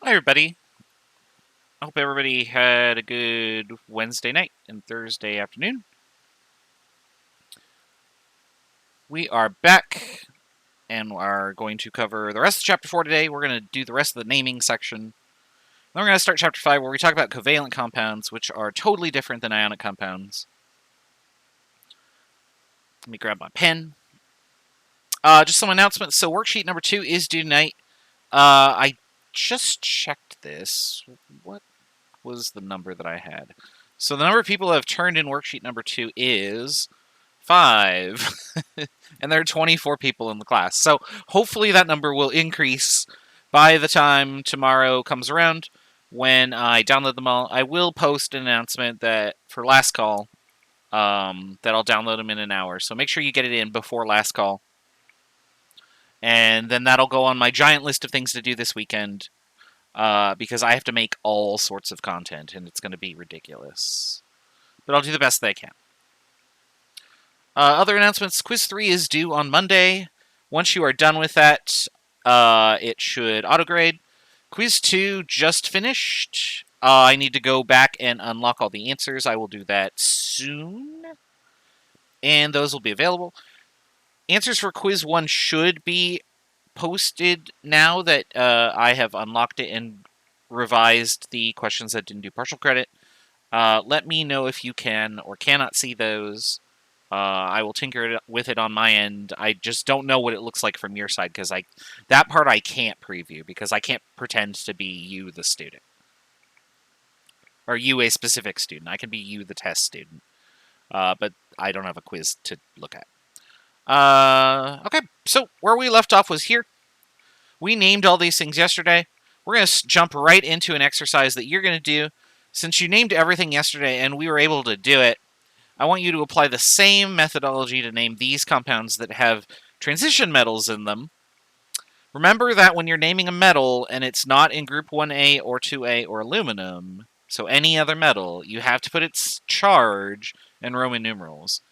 Hi, everybody. I hope everybody had a good Wednesday night and Thursday afternoon. We are back and are going to cover the rest of Chapter 4 today. We're going to do the rest of the naming section. Then we're going to start Chapter 5, where we talk about covalent compounds, which are totally different than ionic compounds. Let me grab my pen. Just some announcements. So worksheet number 2 is due tonight. I just checked this. What was the number that I had? So the number of people who have turned in worksheet number 2 is 5. And there are 24 people in the class. So hopefully that number will increase by the time tomorrow comes around when I download them all. I will post an announcement that for last call that I'll download them in an hour. So make sure you get it in before last call. And then that'll go on my giant list of things to do this weekend because I have to make all sorts of content and it's going to be ridiculous. But I'll do the best that I can. Other announcements, Quiz 3 is due on Monday. Once you are done with that, it should autograde. Quiz 2 just finished. I need to go back and unlock all the answers. I will do that soon. And those will be available. Answers for Quiz 1 should be posted now that I have unlocked it and revised the questions that didn't do partial credit. Let me know if you can or cannot see those. I will tinker with it on my end. I just don't know what it looks like from your side because that part I can't preview because I can't pretend to be you, the student, or you, a specific student. I can be you, the test student, but I don't have a quiz to look at. Okay, so where we left off was here. We named all these things yesterday. We're going to jump right into an exercise that you're going to do. Since you named everything yesterday and we were able to do it, I want you to apply the same methodology to name these compounds that have transition metals in them. Remember that when you're naming a metal and it's not in group 1A or 2A or aluminum, so any other metal, you have to put its charge in Roman numerals.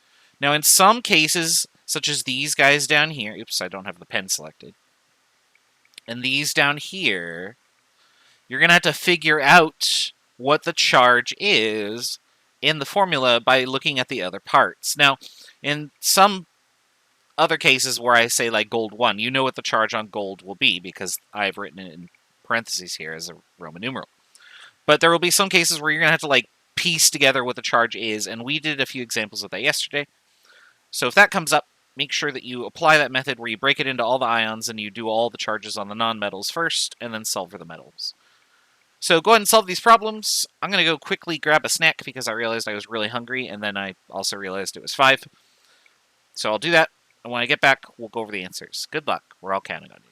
Now, in some cases, such as these guys down here, oops, I don't have the pen selected, and these down here, you're going to have to figure out what the charge is in the formula by looking at the other parts. Now, in some other cases where I say like gold 1, you know what the charge on gold will be because I've written it in parentheses here as a Roman numeral. But there will be some cases where you're going to have to like piece together what the charge is, and we did a few examples of that yesterday. So if that comes up, make sure that you apply that method where you break it into all the ions and you do all the charges on the nonmetals first and then solve for the metals. So go ahead and solve these problems. I'm going to go quickly grab a snack because I realized I was really hungry, and then I also realized it was 5. So I'll do that, and when I get back, we'll go over the answers. Good luck. We're all counting on you.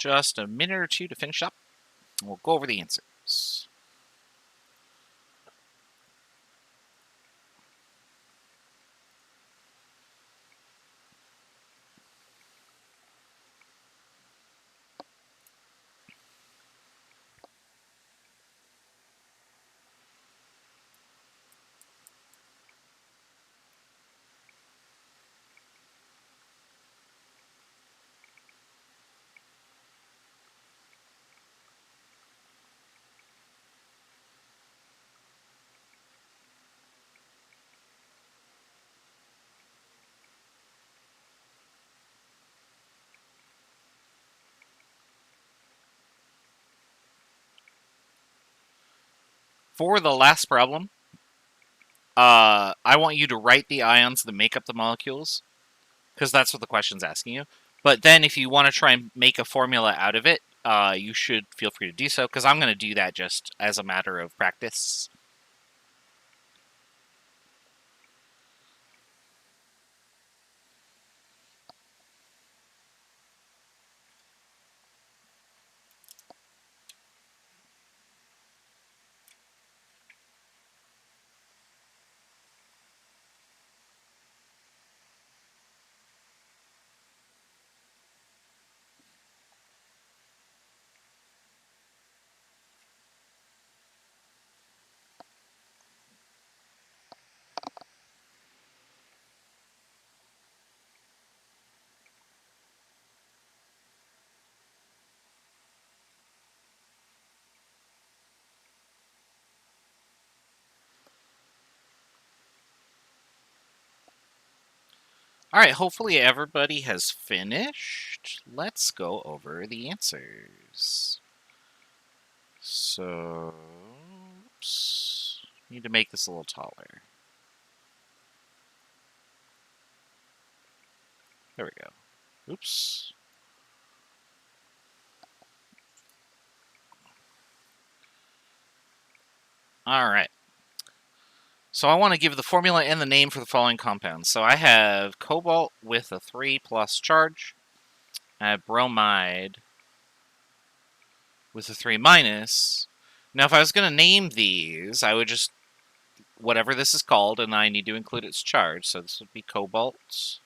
just a minute or two to finish up. We'll go over the answers. For the last problem, I want you to write the ions that make up the molecules, because that's what the question's asking you. But then if you want to try and make a formula out of it, you should feel free to do so, because I'm going to do that just as a matter of practice. All right, hopefully everybody has finished. Let's go over the answers. So, oops, need to make this a little taller. There we go. Oops. All right. So I want to give the formula and the name for the following compounds. So I have cobalt with a 3+ charge. I have bromide with a 3-. Now, if I was going to name these, I would just, whatever this is called, and I need to include its charge. So this would be cobalt,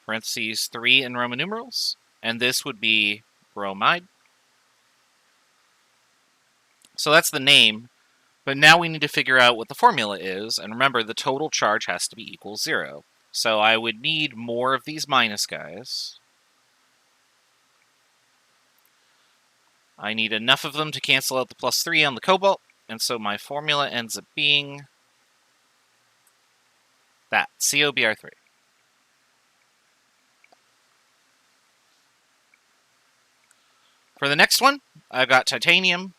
parentheses 3 in Roman numerals. And this would be bromide. So that's the name. But now we need to figure out what the formula is. And remember, the total charge has to be equal 0. So I would need more of these minus guys. I need enough of them to cancel out the +3 on the cobalt. And so my formula ends up being that, COBr3. For the next one, I've got titanium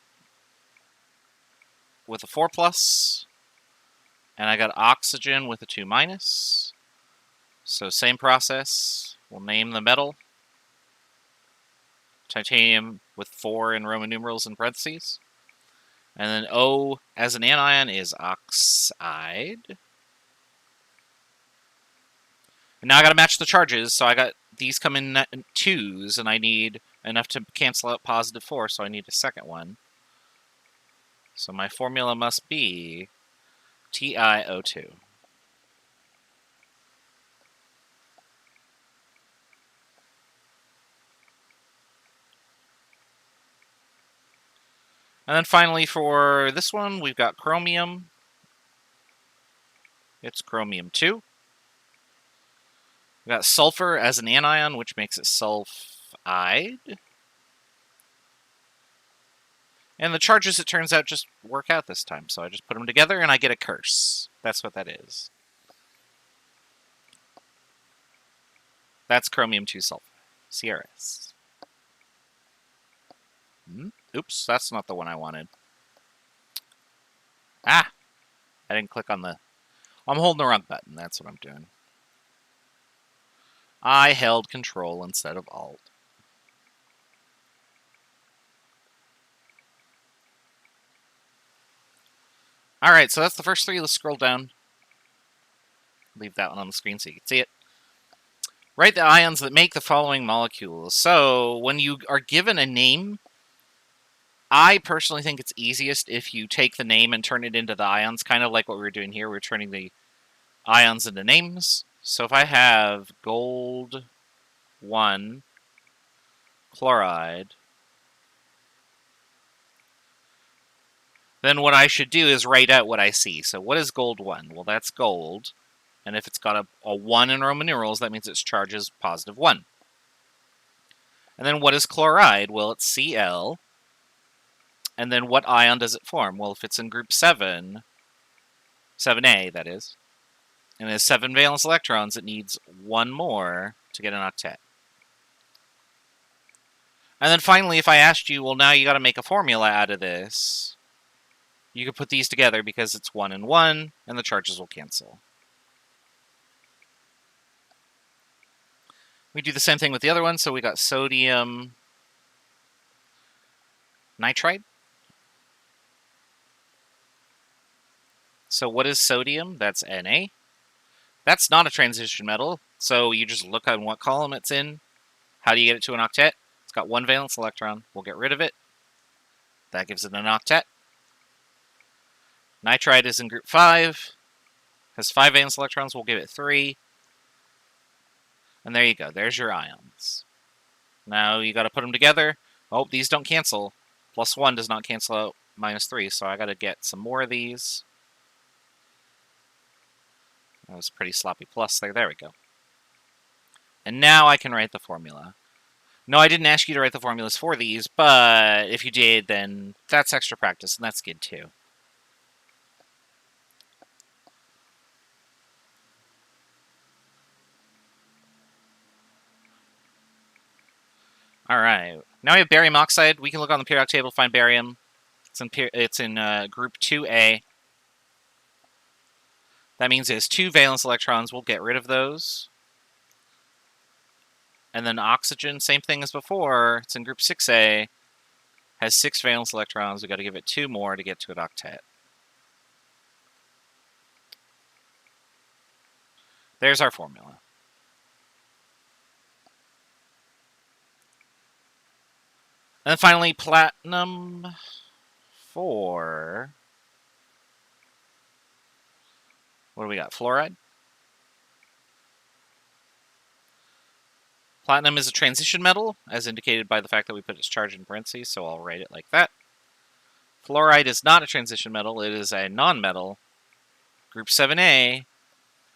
with a 4+, and I got oxygen with a 2-. So same process. We'll name the metal. Titanium with 4 in Roman numerals in parentheses. And then O as an anion is oxide. And now I got to match the charges, so I got these come in 2s, and I need enough to cancel out +4, so I need a second one. So my formula must be TiO2. And then finally for this one, we've got chromium. It's chromium 2. We've got sulfur as an anion, which makes it sulfide. And the charges, it turns out, just work out this time. So I just put them together and I get a curse. That's what that is. That's chromium 2 sulfur, CRS. Oops, that's not the one I wanted. Ah! I didn't click on the... I'm holding the wrong button. That's what I'm doing. I held Control instead of Alt. Alright, so that's the first 3. Let's scroll down. Leave that one on the screen so you can see it. Write the ions that make the following molecules. So when you are given a name, I personally think it's easiest if you take the name and turn it into the ions, kind of like what we were doing here. We're turning the ions into names. So if I have gold 1 chloride, then what I should do is write out what I see. So what is gold 1? Well, that's gold. And if it's got a 1 in Roman numerals, that means its charge is positive 1. And then what is chloride? Well, it's Cl. And then what ion does it form? Well, if it's in group 7, 7A, that is, and it has 7 valence electrons, it needs 1 more to get an octet. And then finally, if I asked you, well, now you got to make a formula out of this, you could put these together because it's 1 and 1, and the charges will cancel. We do the same thing with the other one, so we got sodium nitrite. So what is sodium? That's Na. That's not a transition metal, so you just look on what column it's in. How do you get it to an octet? It's got 1 valence electron. We'll get rid of it. That gives it an octet. Nitrite is in group 5. Has 5 valence electrons. We'll give it 3. And there you go. There's your ions. Now you got to put them together. Oh, these don't cancel. Plus 1 does not cancel out minus 3, so I got to get some more of these. That was pretty sloppy plus there. There we go. And now I can write the formula. No, I didn't ask you to write the formulas for these, but if you did, then that's extra practice, and that's good too. All right. Now we have barium oxide. We can look on the periodic table to find barium. It's in group 2A. That means it has 2 valence electrons. We'll get rid of those. And then oxygen, same thing as before. It's in group 6A. Has 6 valence electrons. We've got to give it 2 more to get to an octet. There's our formula. And then finally, platinum 4. What do we got? Fluoride? Platinum is a transition metal, as indicated by the fact that we put its charge in parentheses, so I'll write it like that. Fluoride is not a transition metal, it is a nonmetal. Group 7A,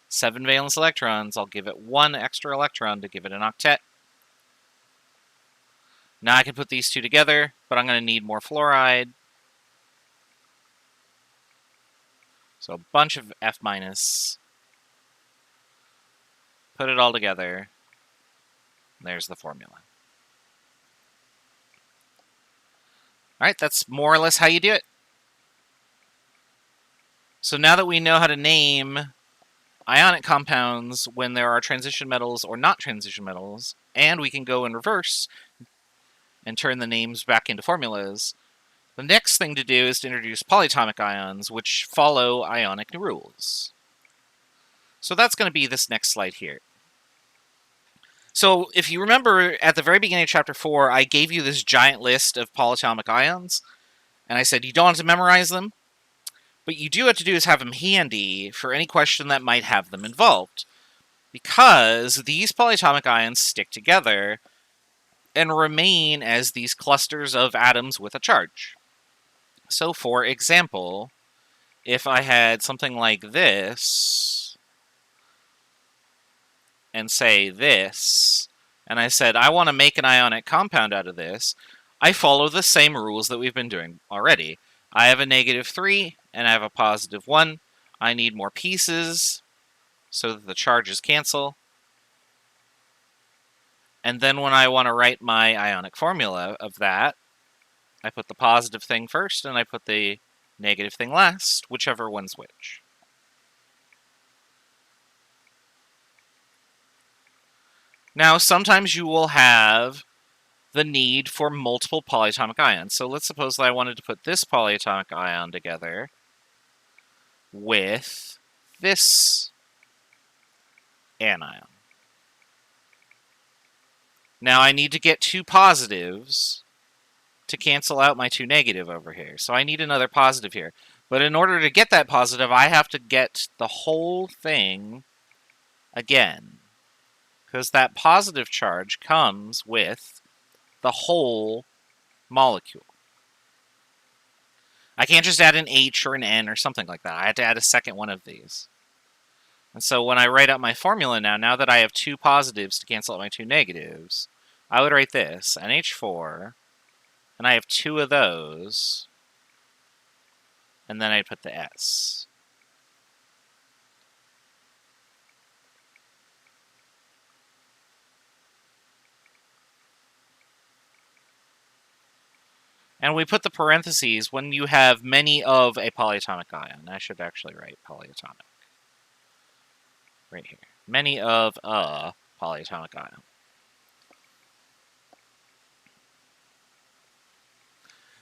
7 valence electrons. I'll give it 1 extra electron to give it an octet. Now I can put these two together, but I'm going to need more fluoride. So a bunch of F minus. Put it all together. There's the formula. Alright, that's more or less how you do it. So now that we know how to name ionic compounds when there are transition metals or not transition metals, and we can go in reverse and turn the names back into formulas, the next thing to do is to introduce polyatomic ions, which follow ionic rules. So that's going to be this next slide here. So if you remember, at the very beginning of Chapter 4, I gave you this giant list of polyatomic ions, and I said you don't have to memorize them, but you do have to do is have them handy for any question that might have them involved, because these polyatomic ions stick together and remain as these clusters of atoms with a charge. So, for example, if I had something like this, and say this, and I said, I want to make an ionic compound out of this, I follow the same rules that we've been doing already. I have a -3, and I have a +1. I need more pieces so that the charges cancel. And then when I want to write my ionic formula of that, I put the positive thing first, and I put the negative thing last, whichever one's which. Now, sometimes you will have the need for multiple polyatomic ions. So let's suppose that I wanted to put this polyatomic ion together with this anion. Now I need to get 2 positives to cancel out my 2 negative over here. So I need another positive here. But in order to get that positive, I have to get the whole thing again. Because that positive charge comes with the whole molecule. I can't just add an H or an N or something like that. I had to add a second one of these. And so when I write out my formula now that I have 2 positives to cancel out my 2 negatives, I would write this, NH4, and I have 2 of those, and then I'd put the S. And we put the parentheses when you have many of a polyatomic ion. I should actually write polyatomic. Right here. Many of a polyatomic ion.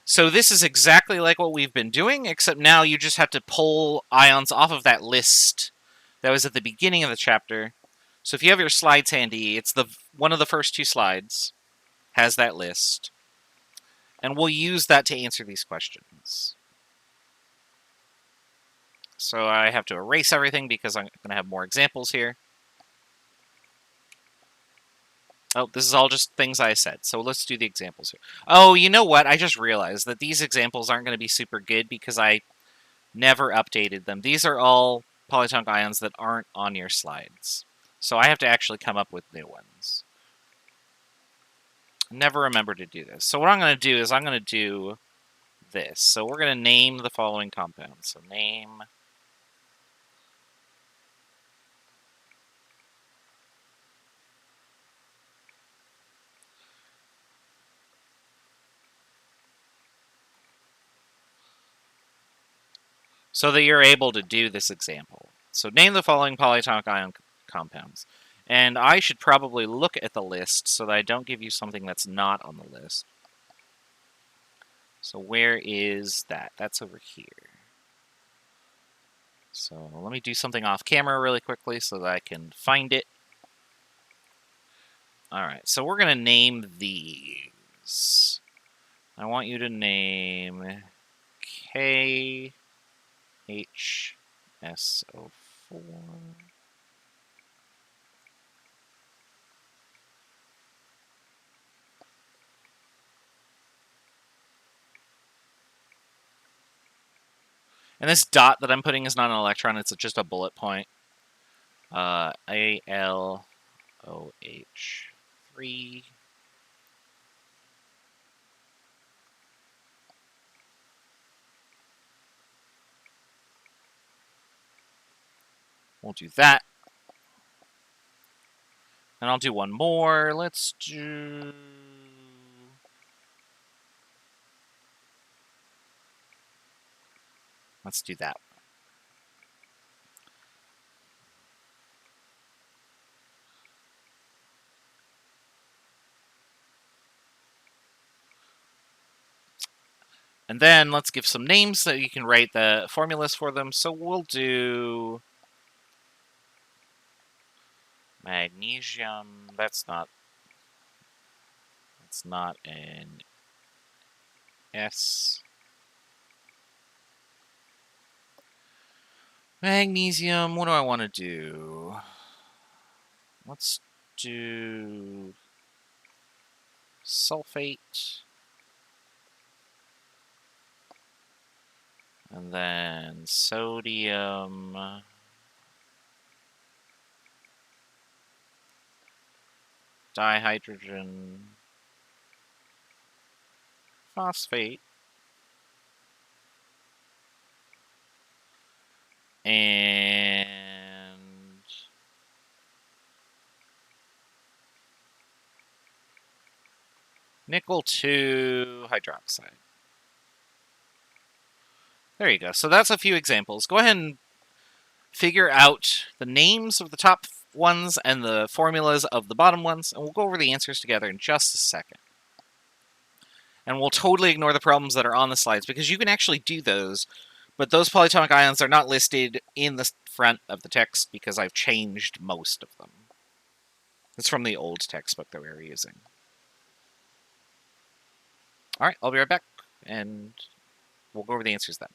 So this is exactly like what we've been doing, except now you just have to pull ions off of that list that was at the beginning of the chapter. So if you have your slides handy, it's one of the first 2 slides has that list. And we'll use that to answer these questions. So I have to erase everything because I'm going to have more examples here. Oh, this is all just things I said. So let's do the examples here. Oh, you know what? I just realized that these examples aren't going to be super good because I never updated them. These are all polyatomic ions that aren't on your slides. So I have to actually come up with new ones. Never remember to do this. So what I'm going to do is I'm going to do this. So we're going to name the following compounds. So name... so that you're able to do this example. So name the following polyatomic ion compounds. And I should probably look at the list so that I don't give you something that's not on the list. So where is that? That's over here. So let me do something off camera really quickly so that I can find it. Alright, so we're going to name these. I want you to name KHSO4. And this dot that I'm putting is not an electron, it's just a bullet point. ALOH3. We'll do that. And I'll do one more. Let's do... let's do that. And then let's give some names so you can write the formulas for them. So we'll do magnesium. That's not an S. Magnesium, what do I want to do? Let's do sulfate. And then sodium. Dihydrogen. Phosphate. And nickel 2 hydroxide. There you go. So that's a few examples. Go ahead and figure out the names of the top ones and the formulas of the bottom ones, and we'll go over the answers together in just a second. And we'll totally ignore the problems that are on the slides, because you can actually do those, but those polyatomic ions are not listed in the front of the text because I've changed most of them. It's from the old textbook that we were using. All right, I'll be right back, and we'll go over the answers then.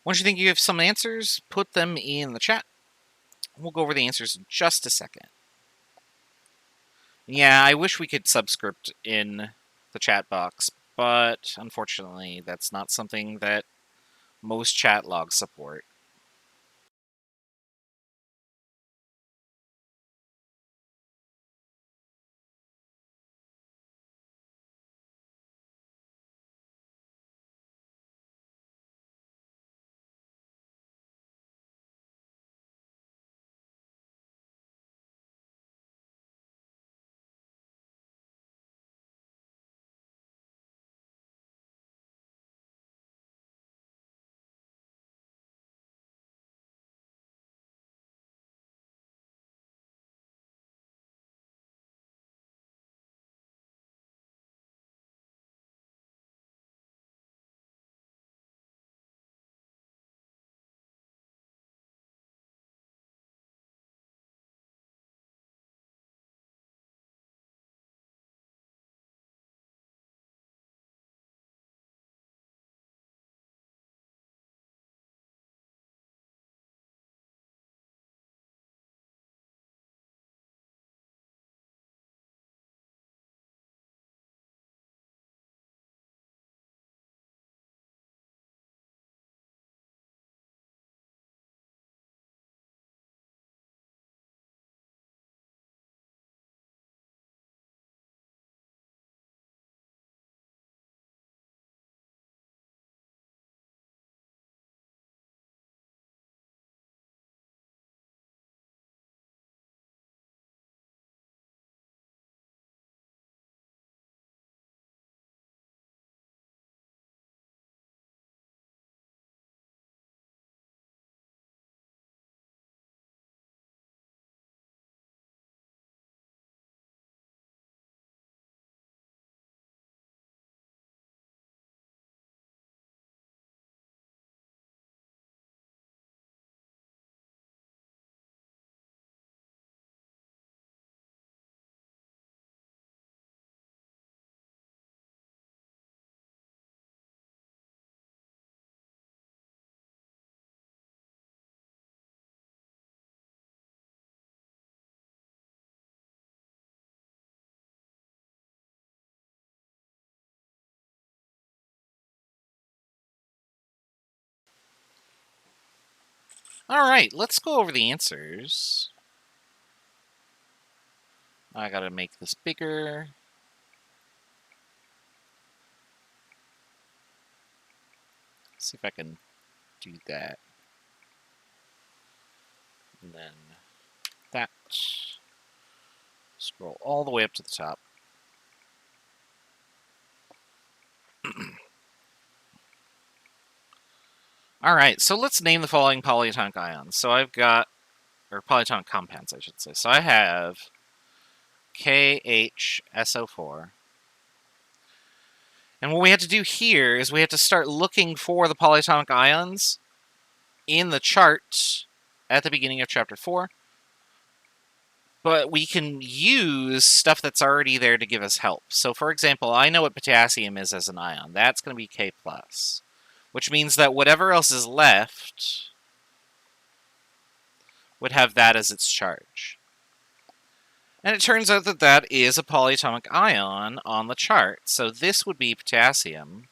Once you think you have some answers, put them in the chat. We'll go over the answers in just a second. Yeah, I wish we could subscript in the chat box, but unfortunately, that's not something that most chat logs support. Alright, let's go over the answers. I gotta make this bigger. See if I can do that. And then that. Scroll all the way up to the top. Alright, so let's name the following polyatomic ions. So I've got, or polyatomic compounds, I should say. So I have KHSO4. And what we have to do here is we have to start looking for the polyatomic ions in the chart at the beginning of chapter 4. But we can use stuff that's already there to give us help. So for example, I know what potassium is as an ion. That's going to be K+, which means that whatever else is left would have that as its charge. And it turns out that that is a polyatomic ion on the chart. So this would be potassium.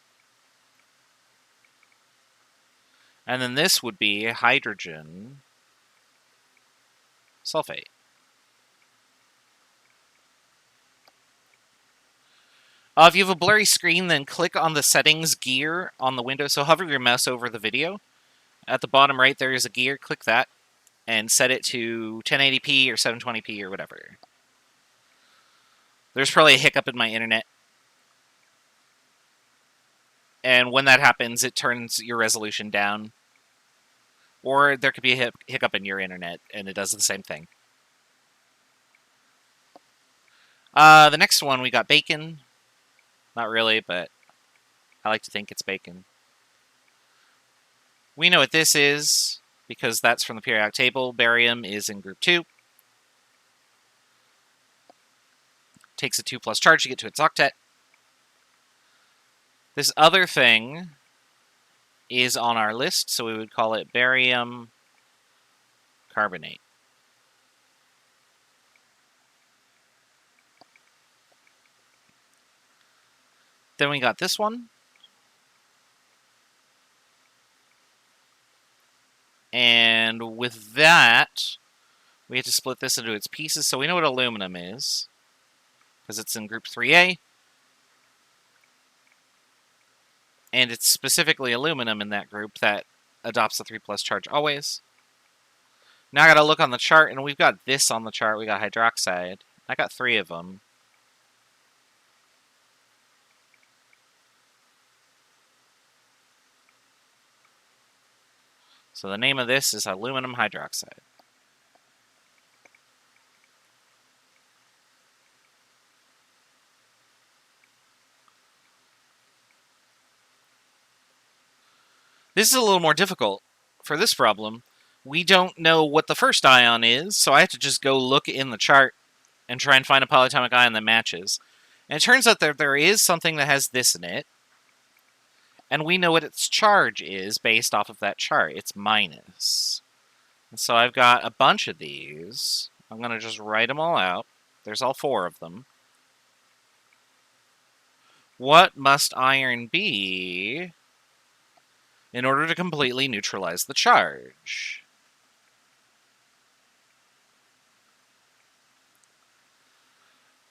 And then this would be hydrogen sulfate. If you have a blurry screen, then click on the settings gear on the window. So hover your mouse over the video. At the bottom right, there is a gear. Click that and set it to 1080p or 720p or whatever. There's probably a hiccup in my internet. And when that happens, it turns your resolution down. Or there could be a hiccup in your internet, and it does the same thing. The next one, we got bacon. Not really, but I like to think it's bacon. We know what this is, because that's from the periodic table. Barium is in group 2. Takes a 2+ charge to get to its octet. This other thing is on our list, so we would call it barium carbonate. Then we got this one. And with that, we have to split this into its pieces, so we know what aluminum is, because it's in group 3A. And it's specifically aluminum in that group that adopts the 3+ charge always. Now I gotta look on the chart, and we've got this on the chart. We got hydroxide. I got 3 of them. So the name of this is aluminum hydroxide. This is a little more difficult. For this problem, we don't know what the first ion is, so I have to just go look in the chart and try and find a polyatomic ion that matches. And it turns out that there is something that has this in it, and we know what its charge is based off of that chart. It's minus. And so I've got a bunch of these. I'm going to just write them all out. There's all 4 of them. What must iron be in order to completely neutralize the charge?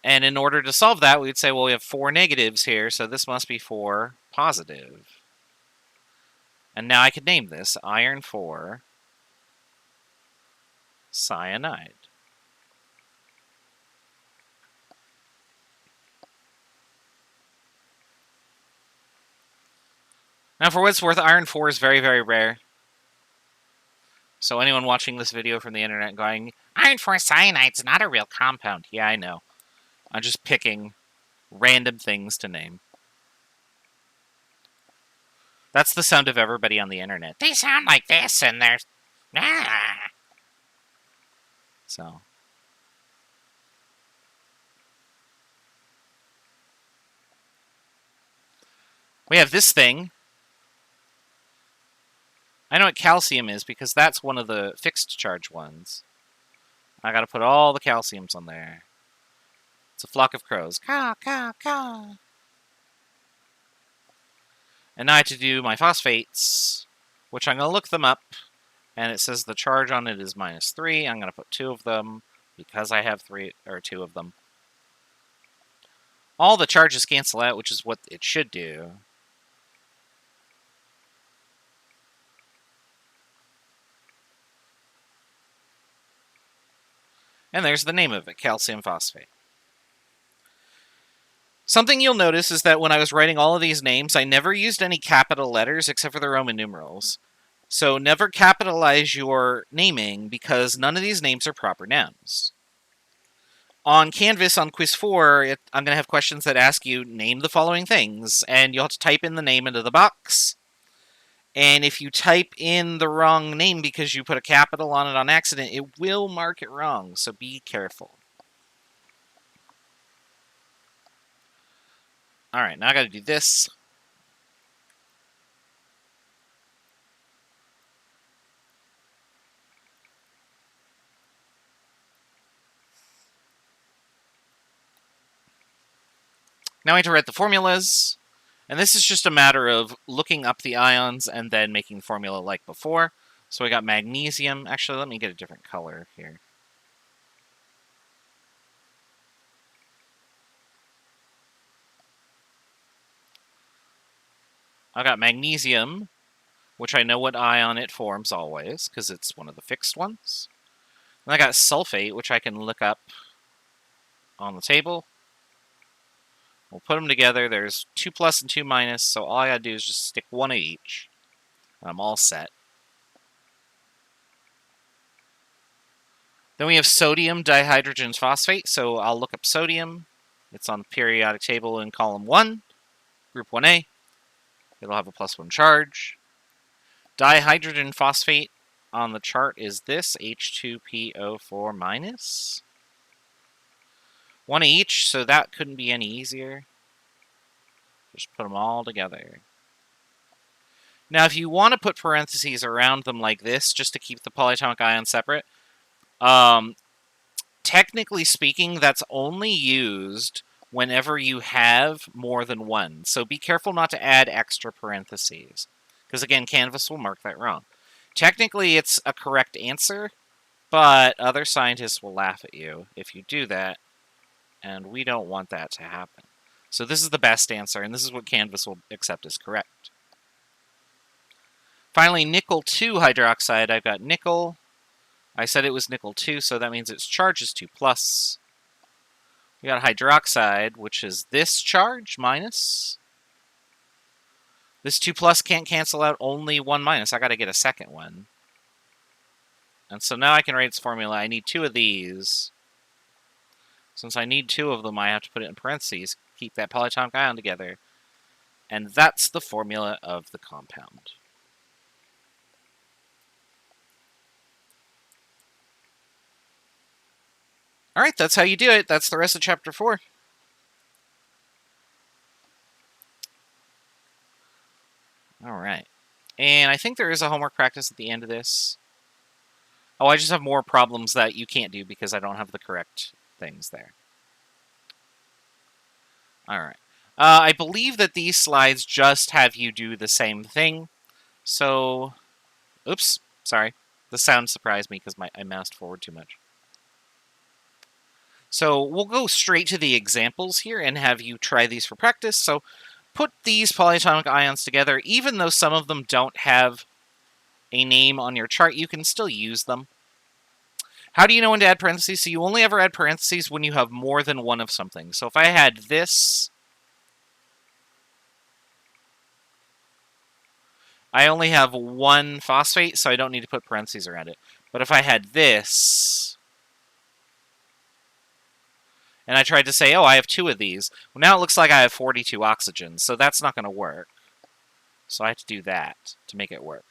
And in order to solve that, we'd say, well, we have 4 negatives here, so this must be 4 positive. And now I could name this iron 4 cyanide. Now, for what it's worth, iron 4 is very, very rare. So anyone watching this video from the internet going, iron 4 cyanide's not a real compound. Yeah, I know. I'm just picking random things to name. That's the sound of everybody on the internet. They sound like this, and they're... Ah. So... we have this thing. I know what calcium is because that's one of the fixed charge ones. I gotta put all the calciums on there. It's a flock of crows. Caw, caw, caw. And now I have to do my phosphates, which I'm gonna look them up. And it says the charge on it is -3. I'm gonna put 2 of them because I have 2 of them. All the charges cancel out, which is what it should do. And there's the name of it, calcium phosphate. Something you'll notice is that when I was writing all of these names, I never used any capital letters except for the Roman numerals. So never capitalize your naming because none of these names are proper nouns. On Canvas on quiz 4, I'm going to have questions that ask you, name the following things, and you'll have to type in the name into the box. And if you type in the wrong name because you put a capital on it on accident, it will mark it wrong, so be careful. Alright, now I gotta do this. Now I have to write the formulas. And this is just a matter of looking up the ions and then making the formula like before. So we got magnesium. Actually, let me get a different color here. I got magnesium, which I know what ion it forms always, because it's one of the fixed ones. And I got sulfate, which I can look up on the table. We'll put them together. There's 2+ and 2-, so all I gotta do is just stick 1 of each. And I'm all set. Then we have sodium dihydrogen phosphate, so I'll look up sodium. It's on the periodic table in column 1, group 1A. It'll have a +1 charge. Dihydrogen phosphate on the chart is this, H2PO4-. 1 of each, so that couldn't be any easier. Just put them all together. Now, if you want to put parentheses around them like this, just to keep the polyatomic ions separate, technically speaking, that's only used whenever you have more than one. So be careful not to add extra parentheses, because again, Canvas will mark that wrong. Technically, it's a correct answer, but other scientists will laugh at you if you do that, and we don't want that to happen. So this is the best answer, and this is what Canvas will accept as correct. Finally, nickel 2 hydroxide. I've got nickel. I said it was nickel 2, so that means its charge is 2+. We got hydroxide, which is this charge minus. This 2+ can't cancel out, only 1-. I got to get a second one. And so now I can write its formula. I need 2 of these. Since I need 2 of them, I have to put it in parentheses, keep that polyatomic ion together. And that's the formula of the compound. All right, that's how you do it. That's the rest of Chapter 4. All right. And I think there is a homework practice at the end of this. Oh, I just have more problems that you can't do because I don't have the correct things there. All right. I believe that these slides just have you do the same thing. So, oops, sorry. The sound surprised me because I moused forward too much. So we'll go straight to the examples here and have you try these for practice. So put these polyatomic ions together. Even though some of them don't have a name on your chart, you can still use them. How do you know when to add parentheses? So you only ever add parentheses when you have more than one of something. So if I had this, I only have one phosphate, so I don't need to put parentheses around it. But if I had this, and I tried to say, oh, I have 2 of these, well, now it looks like I have 42 oxygens, so that's not going to work. So I have to do that to make it work.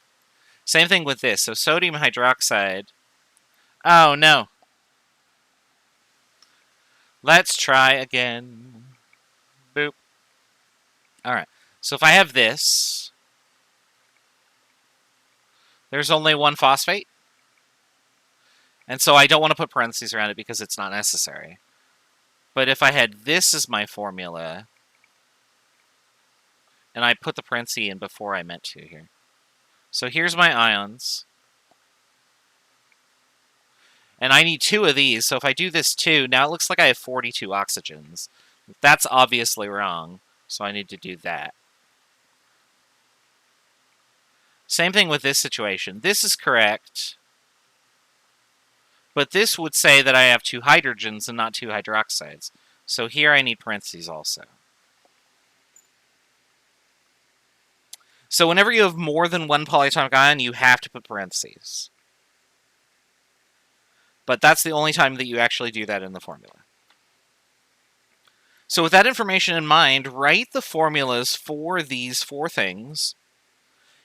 Same thing with this. So sodium hydroxide. Oh, no. Let's try again. Boop. All right. So if I have this, there's only one phosphate. And so I don't want to put parentheses around it because it's not necessary. But if I had this as my formula, and I put the parentheses in before I meant to here. So here's my ions. And I need 2 of these, so if I do this 2, now it looks like I have 42 oxygens. That's obviously wrong, so I need to do that. Same thing with this situation. This is correct, but this would say that I have 2 hydrogens and not 2 hydroxides. So here I need parentheses also. So whenever you have more than one polyatomic ion, you have to put parentheses. But that's the only time that you actually do that in the formula. So with that information in mind, write the formulas for these 4 things.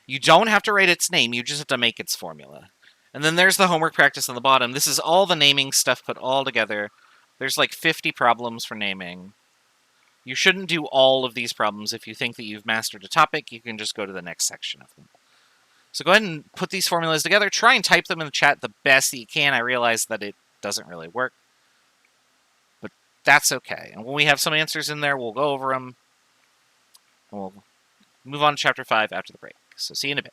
You don't have to write its name, you just have to make its formula. And then there's the homework practice on the bottom. This is all the naming stuff put all together. There's like 50 problems for naming. You shouldn't do all of these problems. If you think that you've mastered a topic, you can just go to the next section of them. So go ahead and put these formulas together. Try and type them in the chat the best that you can. I realize that it doesn't really work, but that's okay. And when we have some answers in there, we'll go over them. And we'll move on to Chapter 5 after the break. So see you in a bit.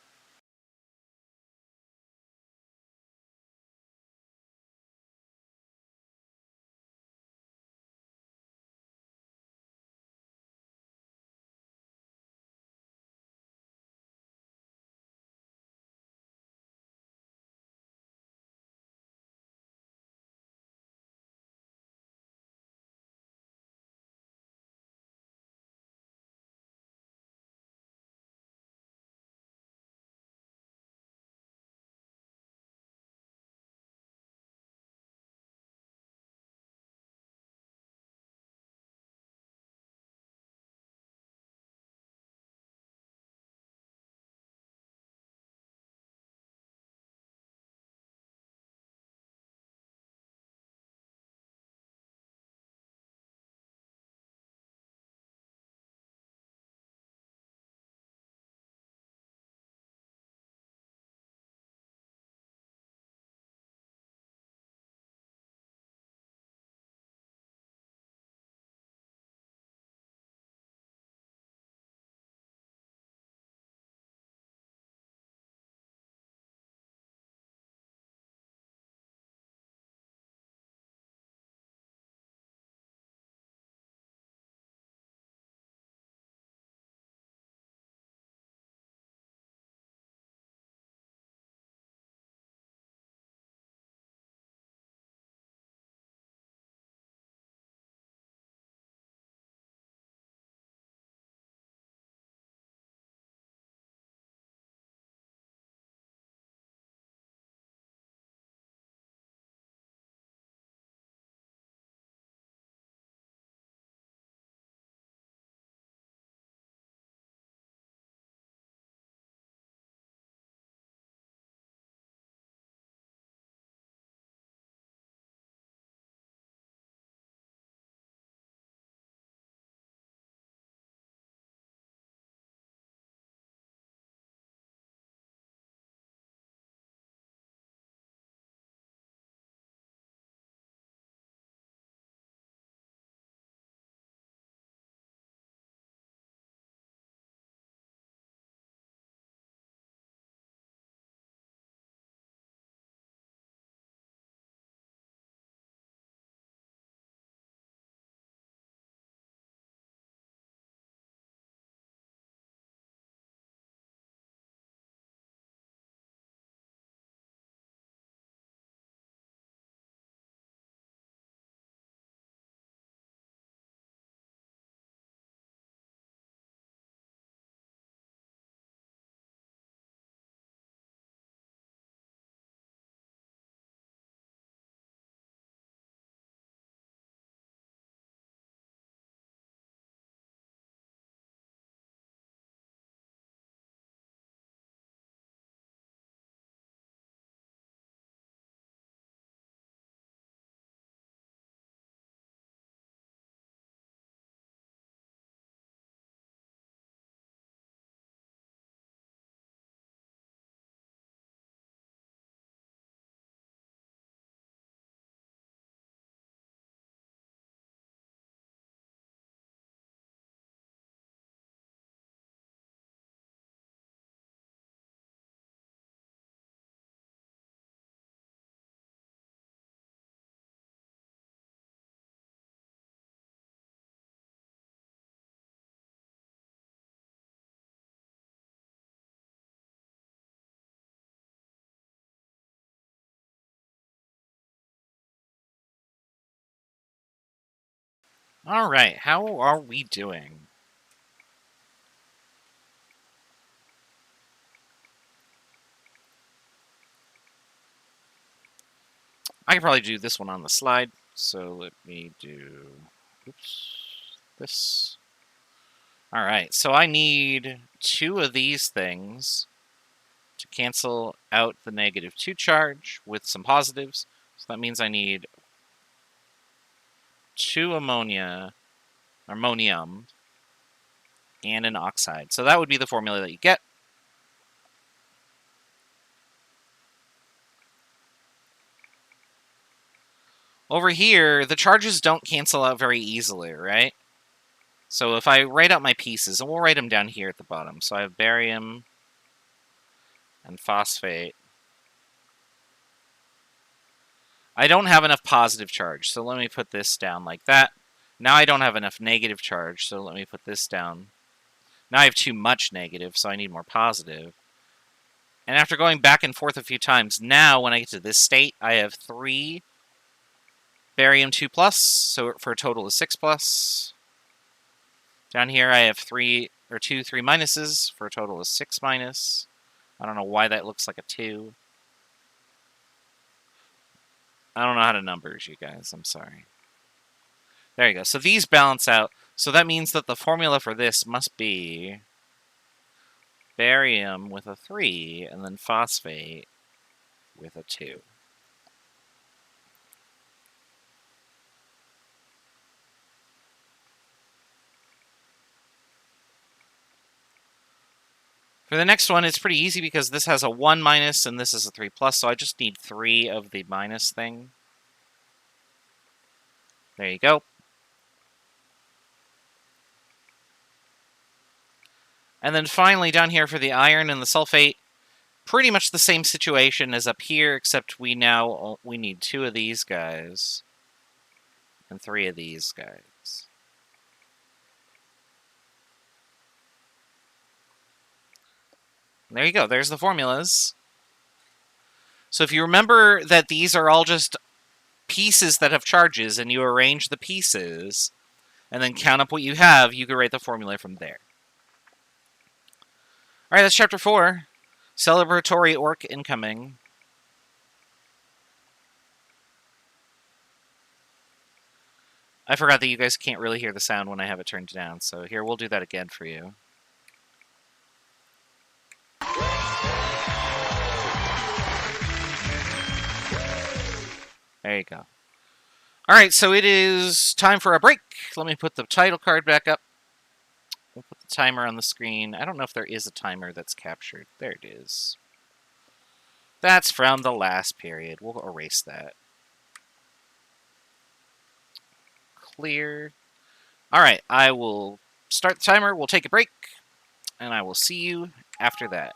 All right, how are we doing? I can probably do this one on the slide. So let me do, oops, this. All right, so I need 2 of these things to cancel out the -2 charge with some positives. So that means I need 2 ammonium, and an oxide. So that would be the formula that you get. Over here, the charges don't cancel out very easily, right? So if I write out my pieces, and we'll write them down here at the bottom. So I have barium and phosphate. I don't have enough positive charge, so let me put this down like that. Now I don't have enough negative charge, so let me put this down. Now I have too much negative, so I need more positive. And after going back and forth a few times, now when I get to this state, I have 3 barium 2+, so for a total of 6+. Down here I have 2 3 minuses for a total of 6-. I don't know why that looks like a 2. I don't know how to numbers, you guys. I'm sorry. There you go. So these balance out. So that means that the formula for this must be barium with a 3 and then phosphate with a 2. For the next one, it's pretty easy because this has a 1- and this is a 3+, so I just need 3 of the minus thing. There you go. And then finally, down here for the iron and the sulfate, pretty much the same situation as up here, except we need 2 of these guys and 3 of these guys. There you go. There's the formulas. So if you remember that these are all just pieces that have charges, and you arrange the pieces, and then count up what you have, you can write the formula from there. All right, that's chapter 4. Celebratory orc incoming. I forgot that you guys can't really hear the sound when I have it turned down, so here, we'll do that again for you. There you go. All right, so it is time for a break. Let me put the title card back up. We'll put the timer on the screen. I don't know if there is a timer that's captured. There it is. That's from the last period. We'll erase that. Clear. All right, I will start the timer. We'll take a break, and I will see you after that.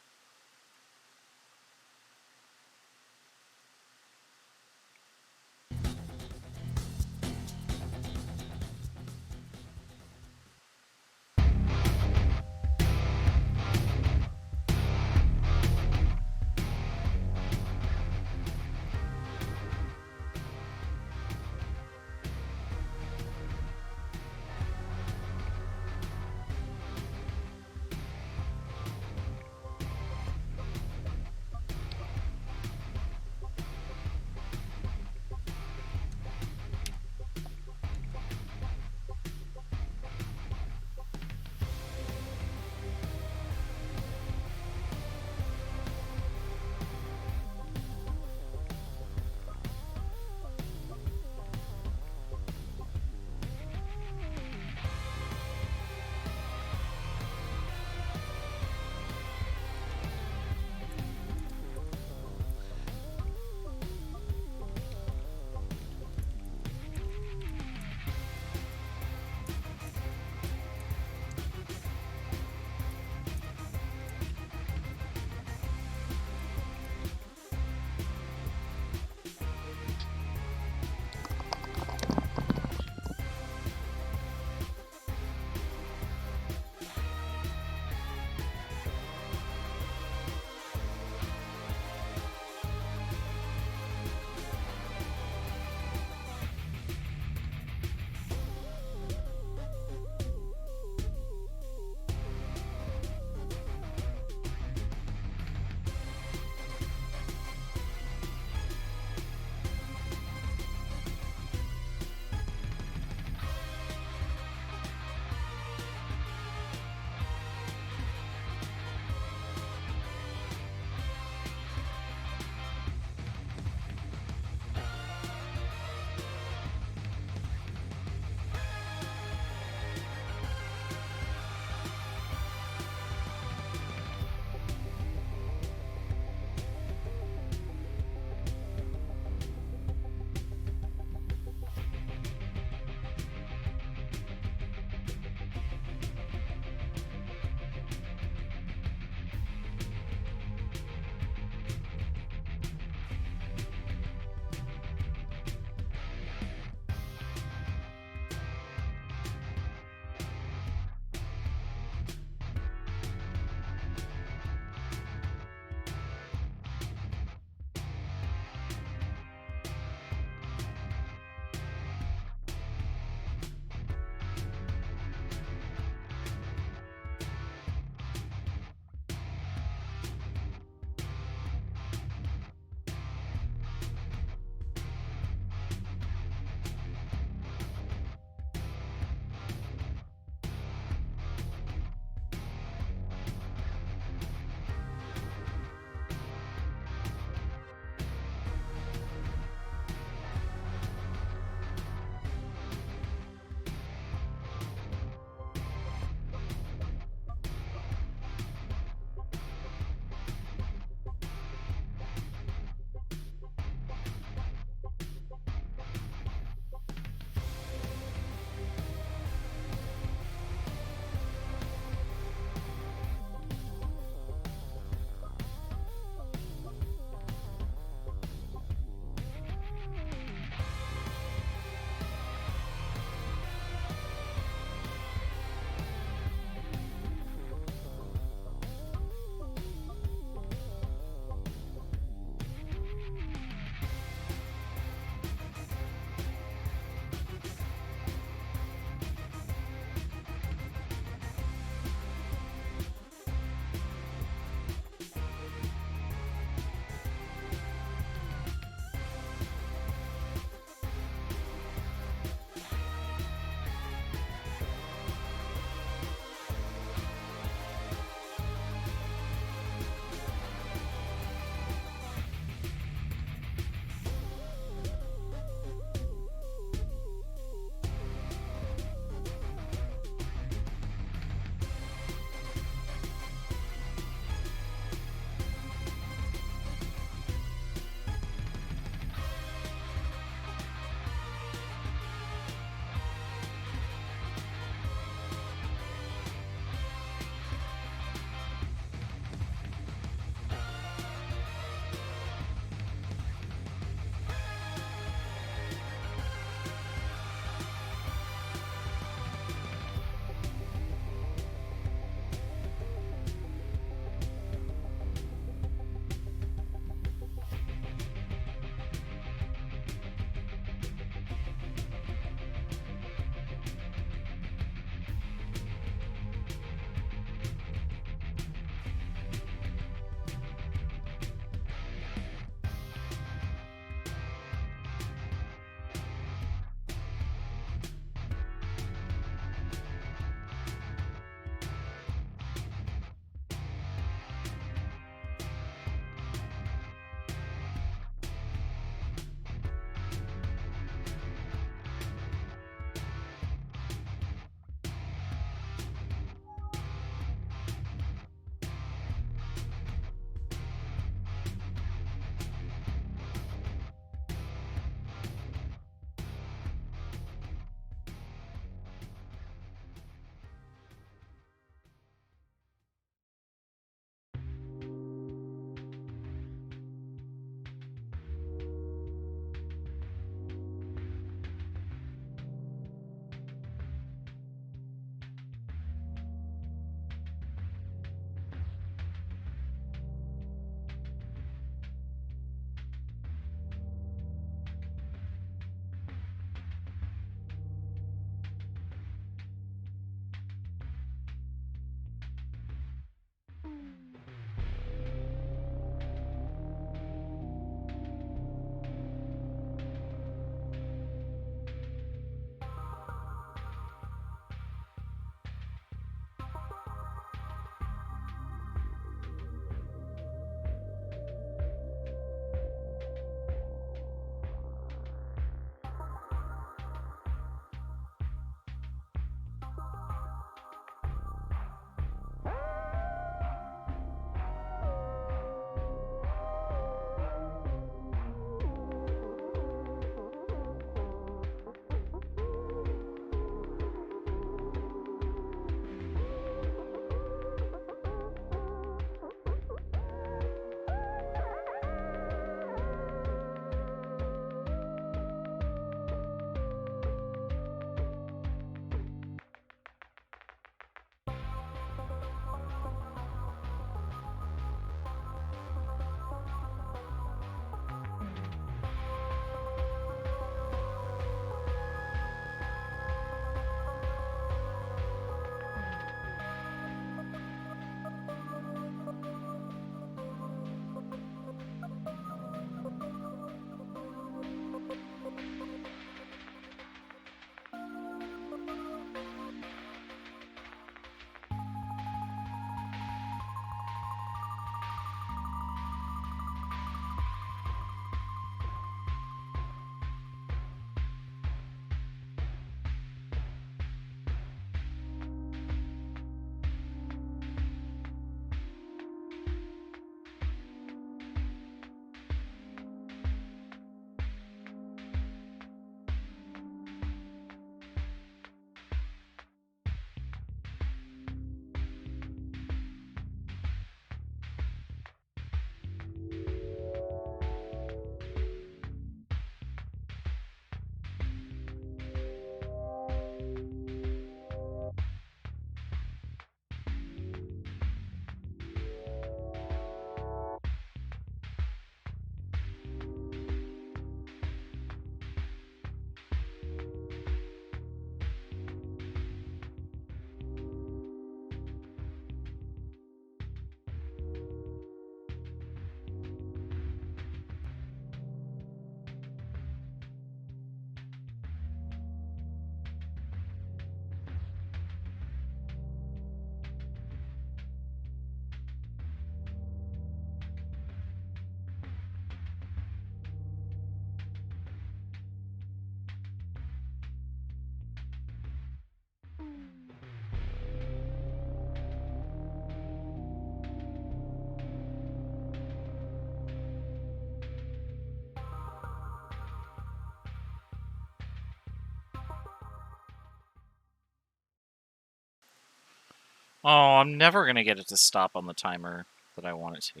Oh, I'm never going to get it to stop on the timer that I want it to.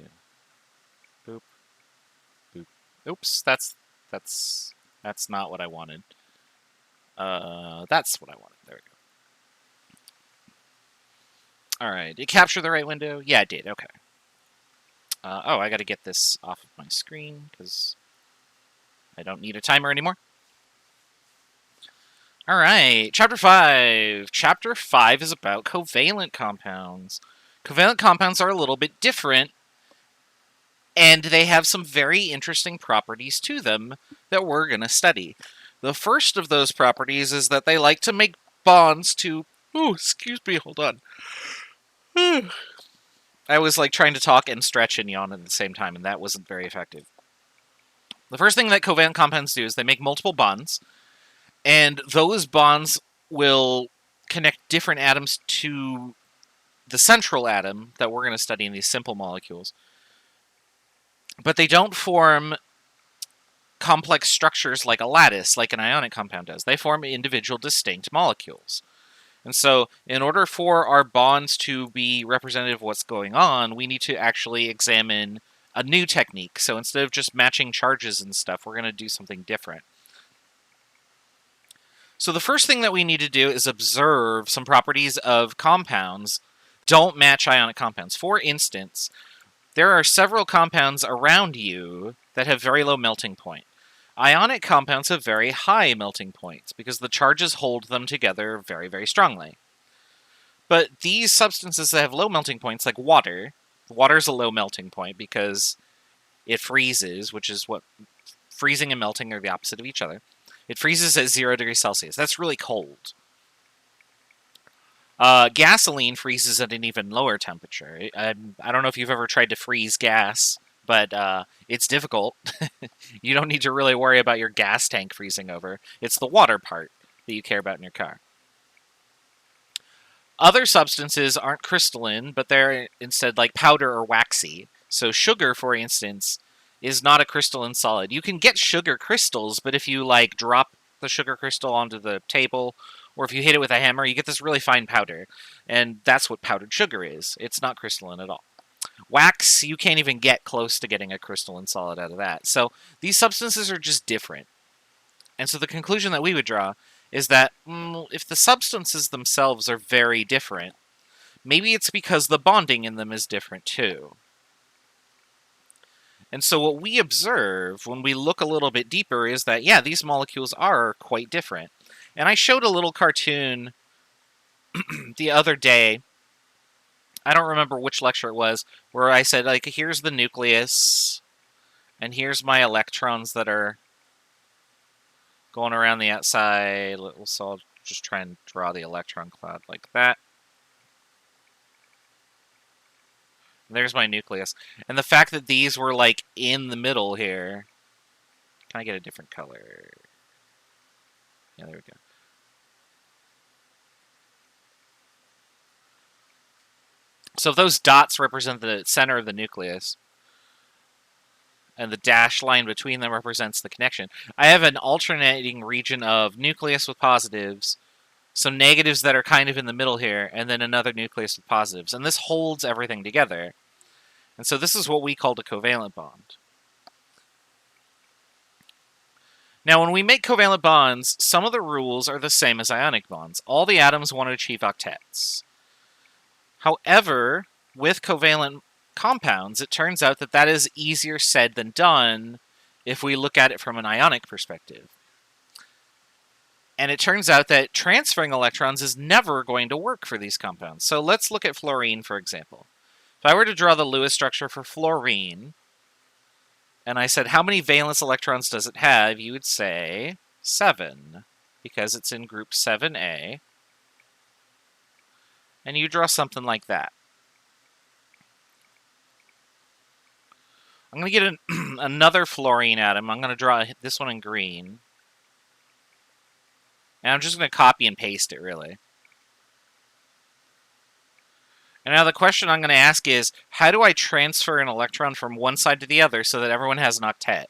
Boop. Boop. Oops, that's not what I wanted. That's what I wanted. There we go. All right, did it capture the right window? Yeah, it did. Okay. Oh, I got to get this off of my screen because I don't need a timer anymore. All right, Chapter 5. Chapter 5 is about covalent compounds. Covalent compounds are a little bit different, and they have some very interesting properties to them that we're going to study. The first of those properties is that they like to make bonds to... Oh, excuse me, hold on. I was like trying to talk and stretch and yawn at the same time, and that wasn't very effective. The first thing that covalent compounds do is they make multiple bonds, and those bonds will connect different atoms to the central atom that we're going to study in these simple molecules. But they don't form complex structures like a lattice, like an ionic compound does. They form individual distinct molecules. And so, in order for our bonds to be representative of what's going on, we need to actually examine a new technique. So instead of just matching charges and stuff, we're going to do something different. So the first thing that we need to do is observe some properties of compounds don't match ionic compounds. For instance, there are several compounds around you that have very low melting point. Ionic compounds have very high melting points because the charges hold them together very, very strongly. But these substances that have low melting points, like water, Water's a low melting point because it freezes, which is what freezing and melting are the opposite of each other. It freezes at 0 degrees Celsius. That's really cold. Gasoline freezes at an even lower temperature. I don't know if you've ever tried to freeze gas, but it's difficult. You don't need to really worry about your gas tank freezing over. It's the water part that you care about in your car. Other substances aren't crystalline, but they're instead like powder or waxy. So sugar, for instance, is not a crystalline solid. You can get sugar crystals, but if you like drop the sugar crystal onto the table, or if you hit it with a hammer, you get this really fine powder. And that's what powdered sugar is. It's not crystalline at all. Wax, you can't even get close to getting a crystalline solid out of that. So these substances are just different. And so the conclusion that we would draw is that if the substances themselves are very different, maybe it's because the bonding in them is different too. And so what we observe when we look a little bit deeper is that, yeah, these molecules are quite different. And I showed a little cartoon the other day, I don't remember which lecture it was, where I said, like, here's the nucleus, and here's my electrons that are going around the outside. So I'll just try and draw the electron cloud like that. There's my nucleus. And the fact that these were, like, in the middle here... Can I get a different color? Yeah, there we go. So if those dots represent the center of the nucleus, and the dashed line between them represents the connection, I have an alternating region of nucleus with positives, some negatives that are kind of in the middle here, and then another nucleus with positives. And this holds everything together. And so this is what we called a covalent bond. Now, when we make covalent bonds, some of the rules are the same as ionic bonds. All the atoms want to achieve octets. However, with covalent compounds, it turns out that that is easier said than done if we look at it from an ionic perspective. And it turns out that transferring electrons is never going to work for these compounds. So let's look at fluorine, for example. If I were to draw the Lewis structure for fluorine, and I said, how many valence electrons does it have? You would say 7, because it's in group 7A. And you draw something like that. I'm going to get another fluorine atom. I'm going to draw this one in green. And I'm just going to copy and paste it, really. And now the question I'm going to ask is, how do I transfer an electron from one side to the other so that everyone has an octet?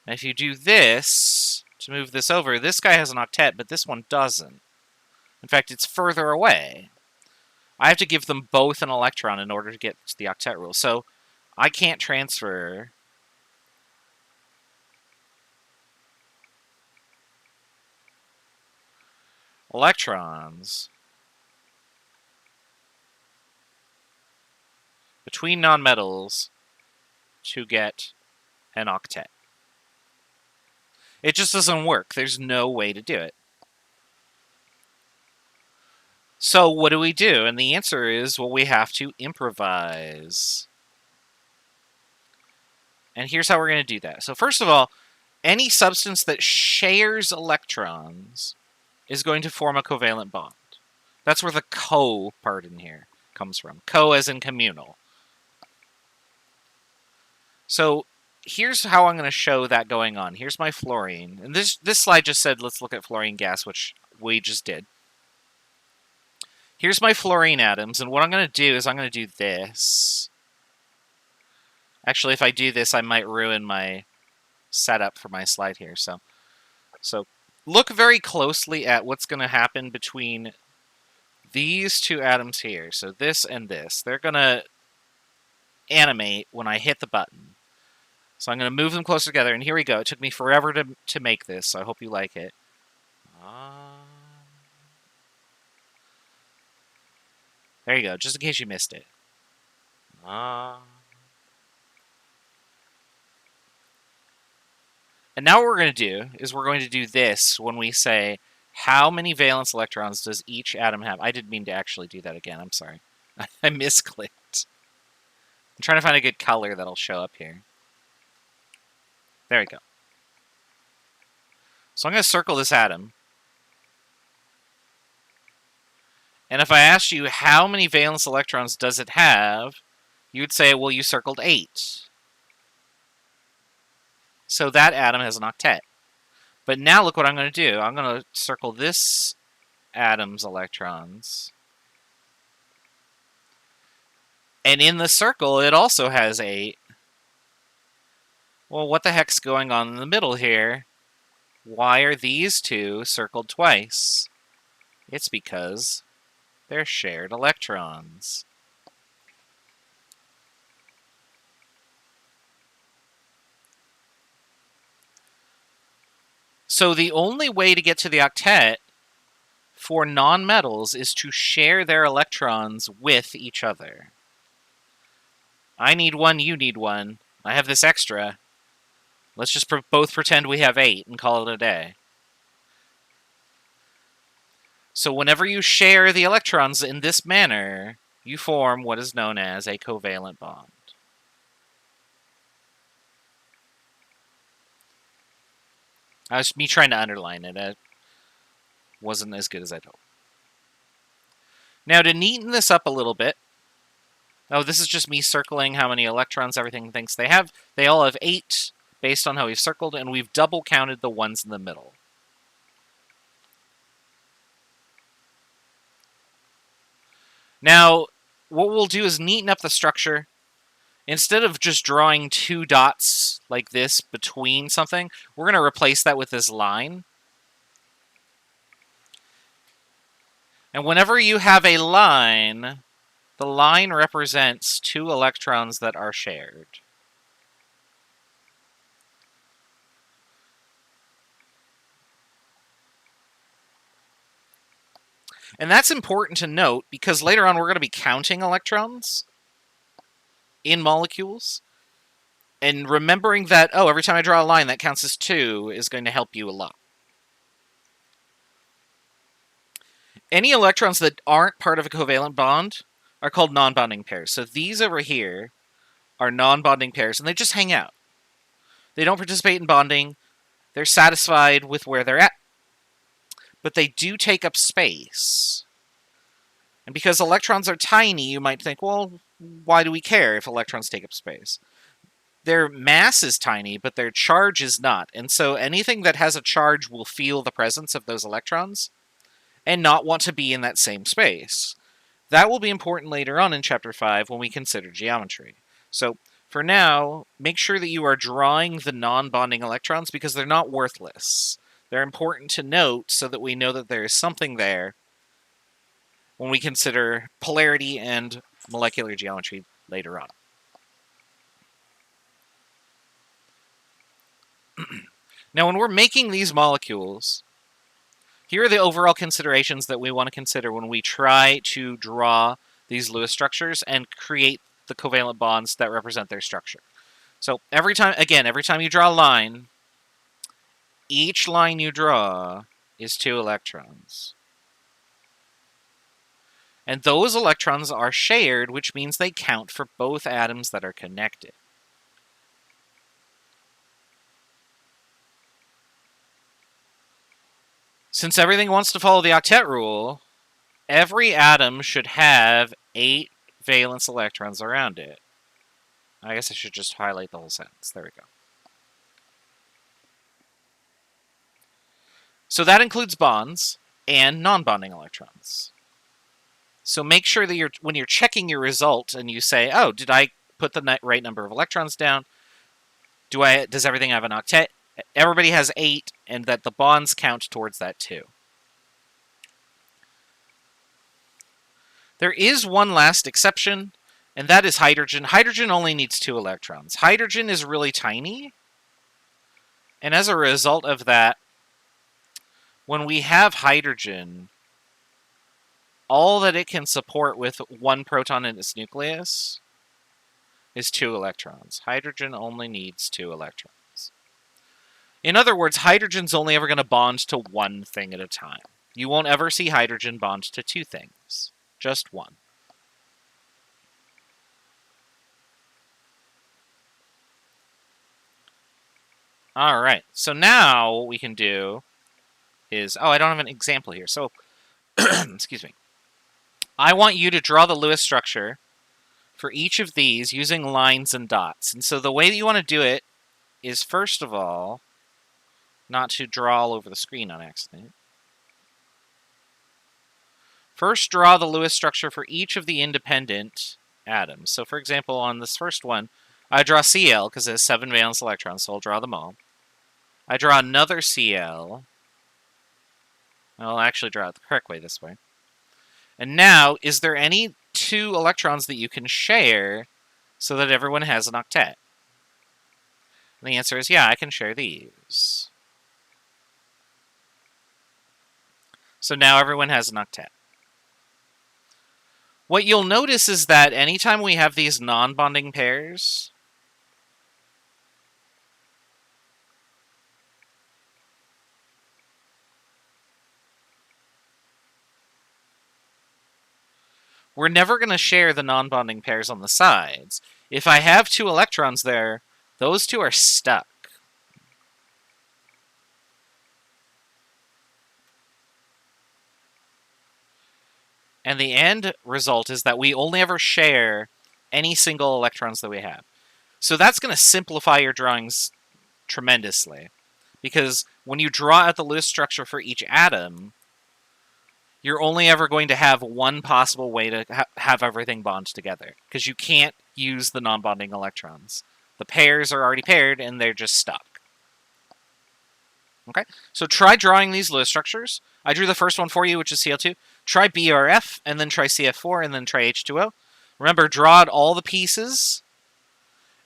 And if you do this, to move this over, this guy has an octet, but this one doesn't. In fact, it's further away. I have to give them both an electron in order to get to the octet rule. So I can't transfer electrons between nonmetals to get an octet. It just doesn't work. There's no way to do it. So what do we do? And the answer is, well, we have to improvise. And here's how we're going to do that. So first of all, any substance that shares electrons is going to form a covalent bond. That's where the co part in here comes from. Co as in communal. So here's how I'm going to show that going on. Here's my fluorine. And this slide just said, let's look at fluorine gas, which we just did. Here's my fluorine atoms, and what I'm going to do is I'm going to do this. Actually, if I do this, I might ruin my setup for my slide here. So look very closely at what's going to happen between these two atoms here. So this and this. They're going to animate when I hit the button. So I'm going to move them closer together, and here we go. It took me forever to make this, so I hope you like it. There you go, just in case you missed it. And now what we're going to do is we're going to do this when we say, how many valence electrons does each atom have? I didn't mean to actually do that again, I'm sorry. I misclicked. I'm trying to find a good color that'll show up here. There we go. So I'm going to circle this atom. And if I asked you how many valence electrons does it have, you'd say, well, you circled 8. So that atom has an octet. But now look what I'm going to do. I'm going to circle this atom's electrons. And in the circle, it also has 8. Well, what the heck's going on in the middle here? Why are these two circled twice? It's because they're shared electrons. So the only way to get to the octet for nonmetals is to share their electrons with each other. I need 1, you need 1. I have this extra. Let's just both pretend we have 8 and call it a day. So whenever you share the electrons in this manner, you form what is known as a covalent bond. That was me trying to underline it. It wasn't as good as I'd hoped. Now to neaten this up a little bit, this is just me circling how many electrons everything thinks they have. They all have 8 based on how we've circled, and we've double counted the ones in the middle. Now, what we'll do is neaten up the structure. Instead of just drawing 2 dots like this between something, we're going to replace that with this line. And whenever you have a line, the line represents 2 electrons that are shared. And that's important to note because later on we're going to be counting electrons in molecules. And remembering that, every time I draw a line that counts as 2 is going to help you a lot. Any electrons that aren't part of a covalent bond are called nonbonding pairs. So these over here are nonbonding pairs, and they just hang out. They don't participate in bonding. They're satisfied with where they're at. But they do take up space. And because electrons are tiny, you might think, well, why do we care if electrons take up space? Their mass is tiny, but their charge is not. And so anything that has a charge will feel the presence of those electrons and not want to be in that same space. That will be important later on in Chapter 5 when we consider geometry. So for now, make sure that you are drawing the non-bonding electrons because they're not worthless. They're important to note so that we know that there is something there when we consider polarity and molecular geometry later on. Now, when we're making these molecules, here are the overall considerations that we want to consider when we try to draw these Lewis structures and create the covalent bonds that represent their structure. So every time you draw a line, each line you draw is 2 electrons. And those electrons are shared, which means they count for both atoms that are connected. Since everything wants to follow the octet rule, every atom should have 8 valence electrons around it. I guess I should just highlight the whole sentence. There we go. So that includes bonds and non-bonding electrons. So make sure that when you're checking your result and you say, did I put the right number of electrons down? Does everything have an octet? Everybody has 8, and that the bonds count towards that too. There is one last exception, and that is hydrogen. Hydrogen only needs 2 electrons. Hydrogen is really tiny, and as a result of that, when we have hydrogen, all that it can support with 1 proton in its nucleus is 2 electrons. Hydrogen only needs 2 electrons. In other words, hydrogen's only ever going to bond to 1 thing at a time. You won't ever see hydrogen bond to 2 things. Just 1. All right. So now what we can do is... Oh, I don't have an example here. So, excuse me. I want you to draw the Lewis structure for each of these using lines and dots. And so the way that you want to do it is, first of all, not to draw all over the screen on accident. First, draw the Lewis structure for each of the independent atoms. So, for example, on this first one, I draw Cl because it has 7 valence electrons, so I'll draw them all. I draw another Cl. I'll actually draw it the correct way this way. And now, is there any 2 electrons that you can share so that everyone has an octet? And the answer is, yeah, I can share these. So now everyone has an octet. What you'll notice is that anytime we have these non-bonding pairs, we're never going to share the non-bonding pairs on the sides. If I have 2 electrons there, those 2 are stuck. And the end result is that we only ever share any single electrons that we have. So that's going to simplify your drawings tremendously. Because when you draw out the Lewis structure for each atom, you're only ever going to have one possible way to have everything bond together. Because you can't use the non-bonding electrons. The pairs are already paired, and they're just stuck. Okay, so try drawing these Lewis structures. I drew the first one for you, which is Cl2. Try BRF, and then try CF4, and then try H2O. Remember, draw out all the pieces,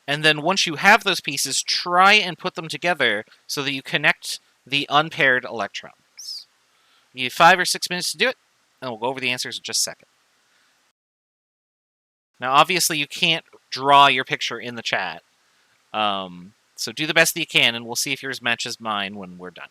and then once you have those pieces, try and put them together so that you connect the unpaired electrons. You have 5 or 6 minutes to do it, and we'll go over the answers in just a second. Now, obviously, you can't draw your picture in the chat, so do the best that you can, and we'll see if yours matches mine when we're done.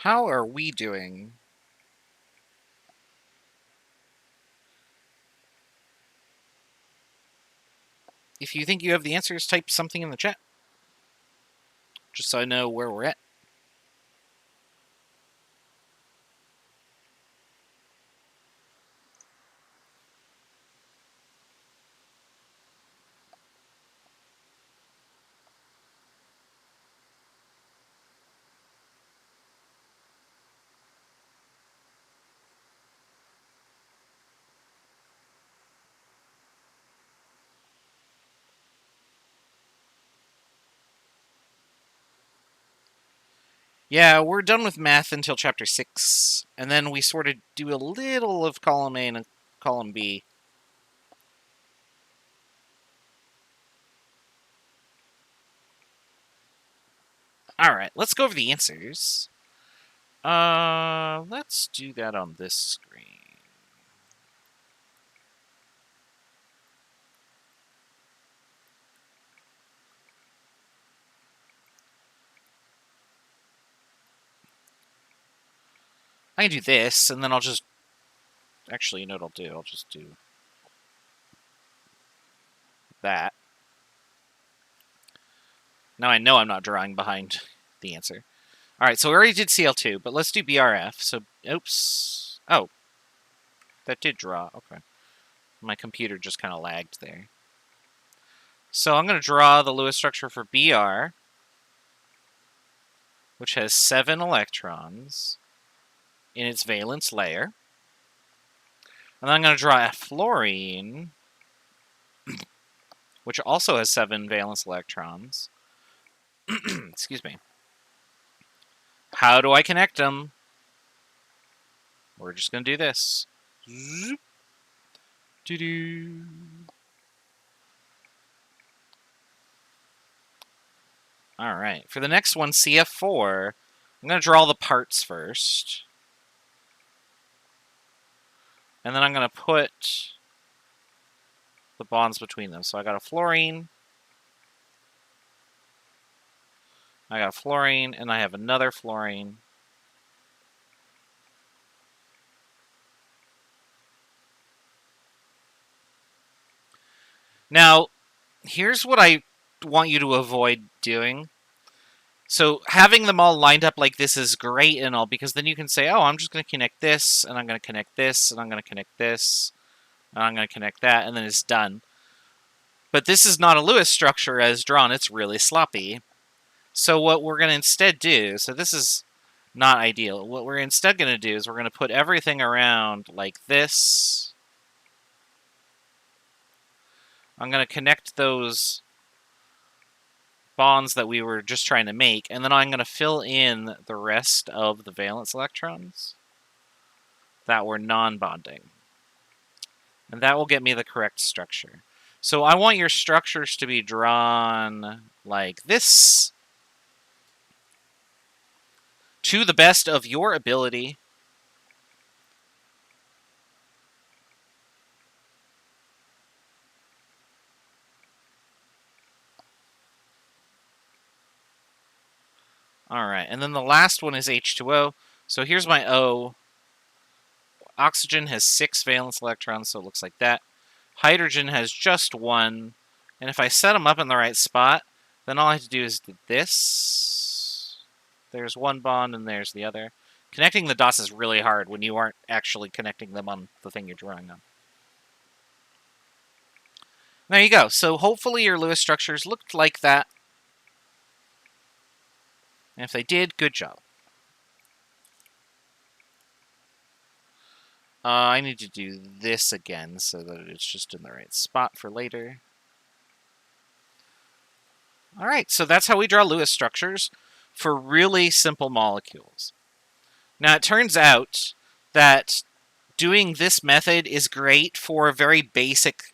How are we doing? If you think you have the answers, type something in the chat. Just so I know where we're at. Yeah, we're done with math until chapter 6, and then we sort of do a little of column A and column B. Alright, let's go over the answers. Let's do that on this screen. I can do this, and then I'll just... Actually, you know what I'll do? I'll just do that. Now I know I'm not drawing behind the answer. Alright, so we already did Cl2, but let's do BRF. So, oops. Oh. That did draw. Okay. My computer just kind of lagged there. So I'm going to draw the Lewis structure for Br, which has 7 electrons in its valence layer. And then I'm going to draw a fluorine, which also has 7 valence electrons. Excuse me. How do I connect them? We're just going to do this. Zoop. Doo-doo. All right. For the next one, CF4, I'm going to draw the parts first. And then I'm going to put the bonds between them. So I got a fluorine. I got a fluorine, and I have another fluorine. Now, here's what I want you to avoid doing. So having them all lined up like this is great and all, because then you can say, oh, I'm just going to connect this, and I'm going to connect this, and I'm going to connect this, and I'm going to connect that, and then it's done. But this is not a Lewis structure as drawn. It's really sloppy. So what we're going to instead do, so this is not ideal. What we're instead going to do is we're going to put everything around like this. I'm going to connect those bonds that we were just trying to make, and then I'm going to fill in the rest of the valence electrons that were non-bonding. And that will get me the correct structure. So I want your structures to be drawn like this, to the best of your ability. All right, and then the last one is H2O. So here's my O. Oxygen has 6 valence electrons, so it looks like that. Hydrogen has just 1. And if I set them up in the right spot, then all I have to do is do this. There's one bond, and there's the other. Connecting the dots is really hard when you aren't actually connecting them on the thing you're drawing on. There you go. So hopefully your Lewis structures looked like that. And if they did, good job. I need to do this again so that it's just in the right spot for later. Alright, so that's how we draw Lewis structures for really simple molecules. Now, it turns out that doing this method is great for very basic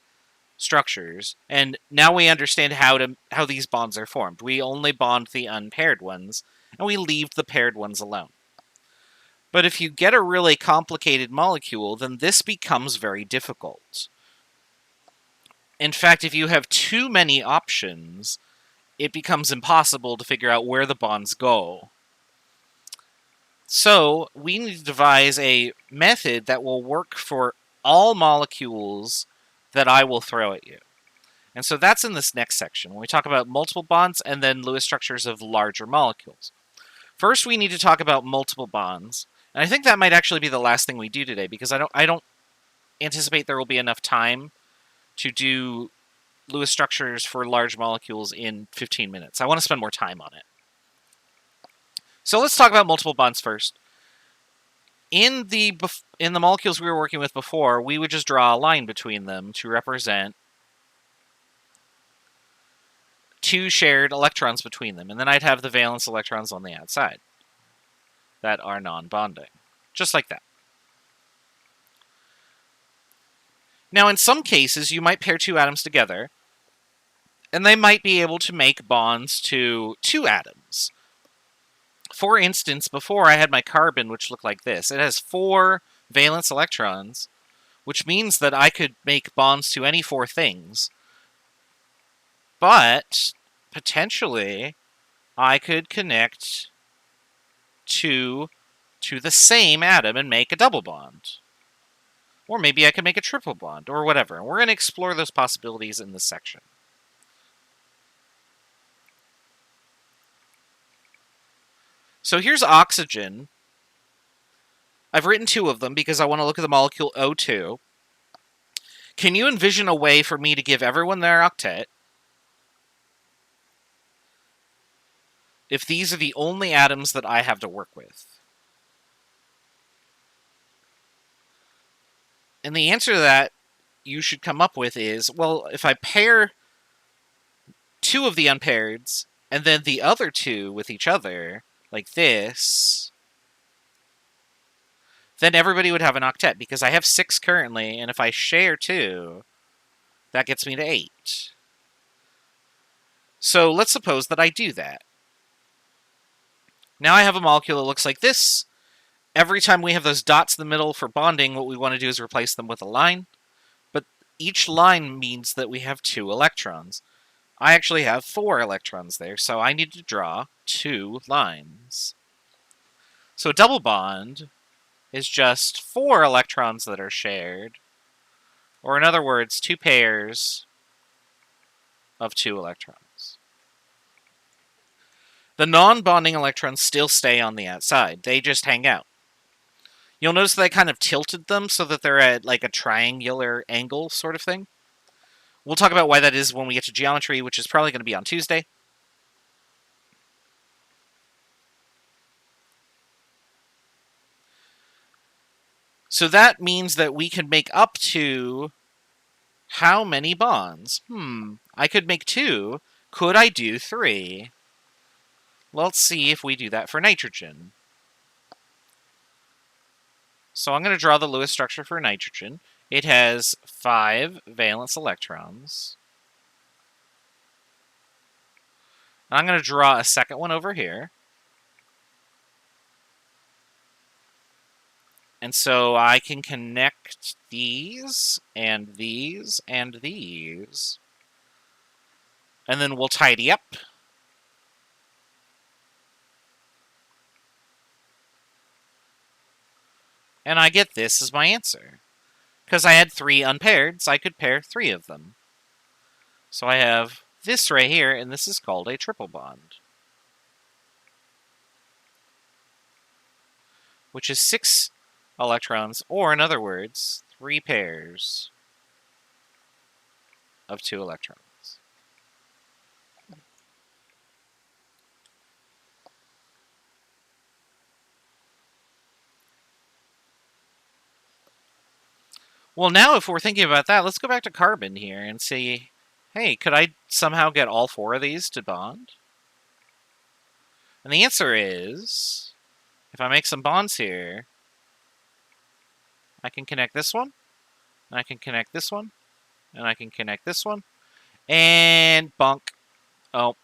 structures, and now we understand how these bonds are formed. We only bond the unpaired ones, and we leave the paired ones alone. But if you get a really complicated molecule, then this becomes very difficult. In fact, if you have too many options, it becomes impossible to figure out where the bonds go. So we need to devise a method that will work for all molecules that I will throw at you. And so that's in this next section, when we talk about multiple bonds and then Lewis structures of larger molecules. First, we need to talk about multiple bonds. And I think that might actually be the last thing we do today, because I don't anticipate there will be enough time to do Lewis structures for large molecules in 15 minutes. I want to spend more time on it. So let's talk about multiple bonds first. In the molecules we were working with before, we would just draw a line between them to represent two shared electrons between them, and then I'd have the valence electrons on the outside that are non-bonding, just like that. Now, in some cases, you might pair two atoms together, and they might be able to make bonds to two atoms. For instance, before I had my carbon, which looked like this. It has 4 valence electrons, which means that I could make bonds to any 4 things. But, potentially, I could connect two to the same atom and make a double bond. Or maybe I could make a triple bond, or whatever. We're going to explore those possibilities in this section. So here's oxygen. I've written 2 of them because I want to look at the molecule O2. Can you envision a way for me to give everyone their octet if these are the only atoms that I have to work with? And the answer to that you should come up with is, well, if I pair 2 of the unpaireds and then the other 2 with each other, like this, then everybody would have an octet, because I have 6 currently, and if I share 2, that gets me to 8. So let's suppose that I do that. Now I have a molecule that looks like this. Every time we have those dots in the middle for bonding, what we want to do is replace them with a line. But each line means that we have 2 electrons. I actually have 4 electrons there, so I need to draw 2 lines. So a double bond is just 4 electrons that are shared, or in other words, 2 pairs of 2 electrons. The non-bonding electrons still stay on the outside. They just hang out. You'll notice that I kind of tilted them so that they're at like a triangular angle sort of thing. We'll talk about why that is when we get to geometry, which is probably going to be on Tuesday. So that means that we can make up to how many bonds? I could make 2. Could I do 3? Let's see if we do that for nitrogen. So I'm going to draw the Lewis structure for nitrogen. It has 5 valence electrons. I'm going to draw a second one over here. And so I can connect these, and these, and these. And then we'll tidy up. And I get this as my answer. Because I had 3 unpaireds, I could pair 3 of them. So I have this right here, and this is called a triple bond. Which is 6 electrons, or in other words, 3 pairs of 2 electrons. Well, now if we're thinking about that, let's go back to carbon here and see, hey, could I somehow get all 4 of these to bond? And the answer is, if I make some bonds here, I can connect this one, and I can connect this one, and I can connect this one, and bunk. Oh.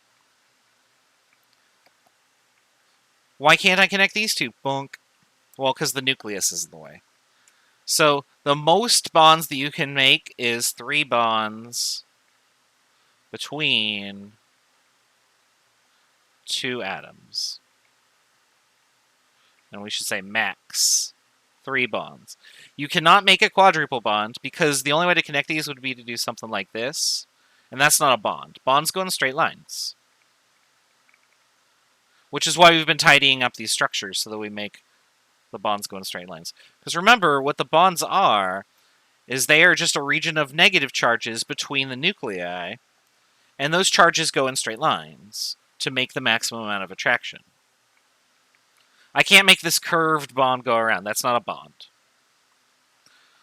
Why can't I connect these 2? Bunk. Well, because the nucleus is in the way. So the most bonds that you can make is 3 bonds between 2 atoms. And we should say max 3 bonds. You cannot make a quadruple bond because the only way to connect these would be to do something like this. And that's not a bond. Bonds go in straight lines. Which is why we've been tidying up these structures so that we make the bonds go in straight lines. Because remember, what the bonds are is they are just a region of negative charges between the nuclei, and those charges go in straight lines to make the maximum amount of attraction. I can't make this curved bond go around. That's not a bond.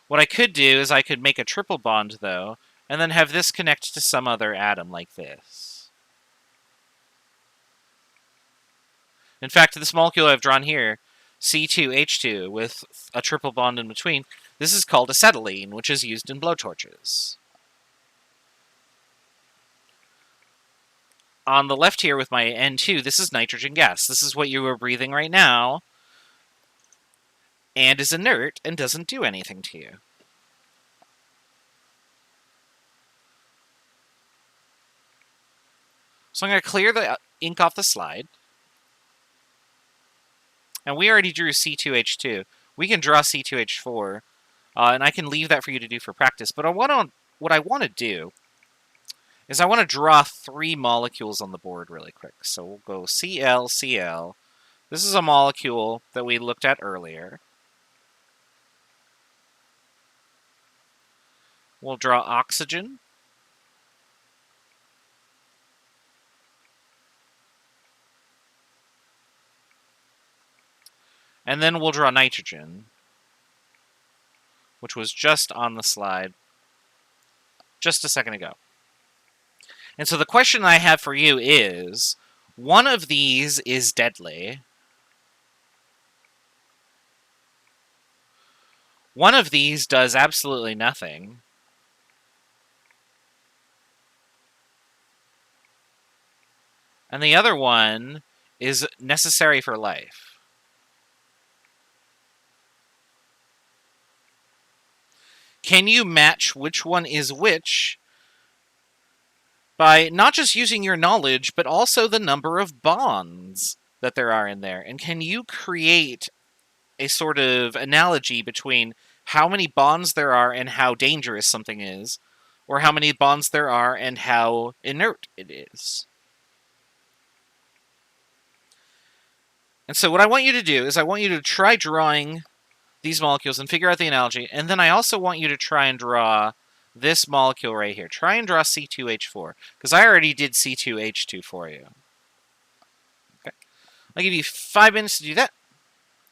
What I could do is I could make a triple bond, though, and then have this connect to some other atom like this. In fact, this molecule I've drawn here, C2H2, with a triple bond in between, this is called acetylene, which is used in blowtorches. On the left here with my N2, this is nitrogen gas. This is what you are breathing right now, and is inert and doesn't do anything to you. So I'm going to clear the ink off the slide. And we already drew C2H2. We can draw C2H4, and I can leave that for you to do for practice. But what I want to do is I want to draw 3 molecules on the board really quick. So we'll go Cl, Cl. This is a molecule that we looked at earlier. We'll draw oxygen. And then we'll draw nitrogen, which was just on the slide just a second ago. And so the question I have for you is, one of these is deadly. One of these does absolutely nothing. And the other one is necessary for life. Can you match which one is which by not just using your knowledge, but also the number of bonds that there are in there? And can you create a sort of analogy between how many bonds there are and how dangerous something is, or how many bonds there are and how inert it is? And so what I want you to do is I want you to try drawing these molecules and figure out the analogy, and then I also want you to try and draw this molecule right here. Try and draw C2H4, because I already did C2H2 for you. Okay. I'll give you 5 minutes to do that.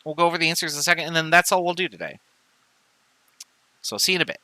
We'll go over the answers in a second, and then that's all we'll do today. So I'll see you in a bit.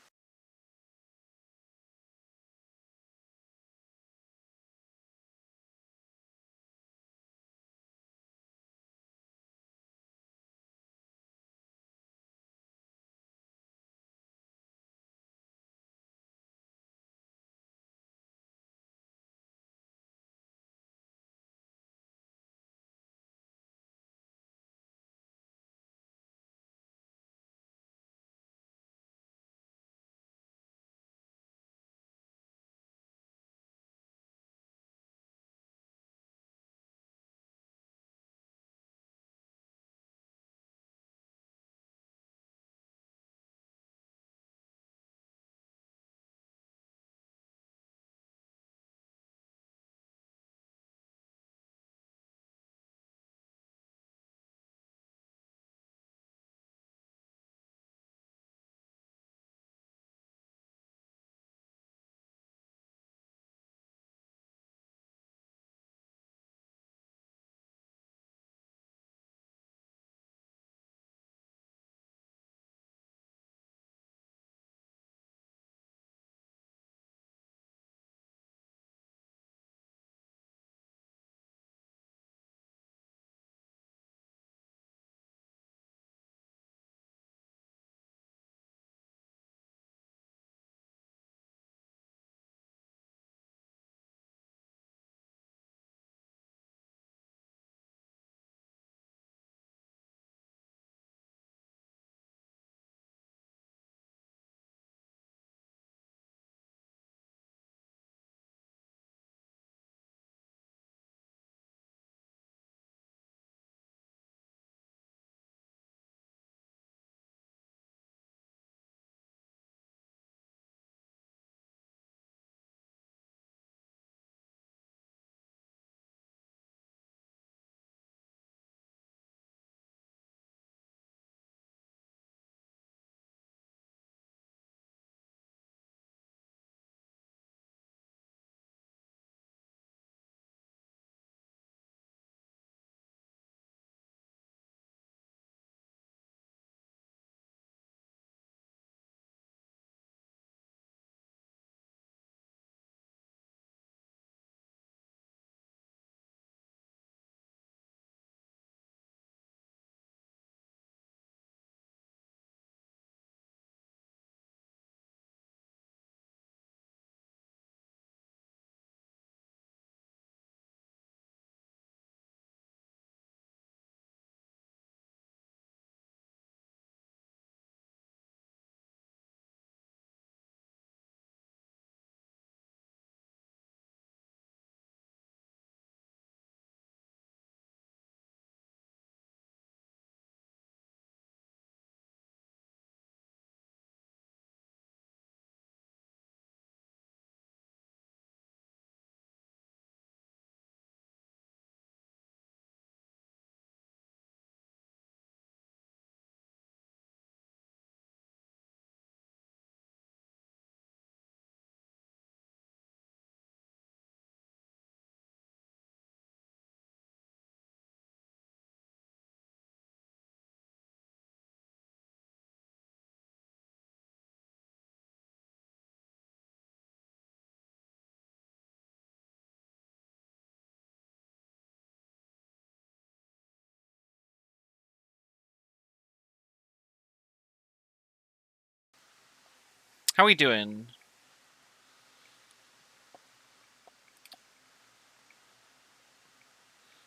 How we doing?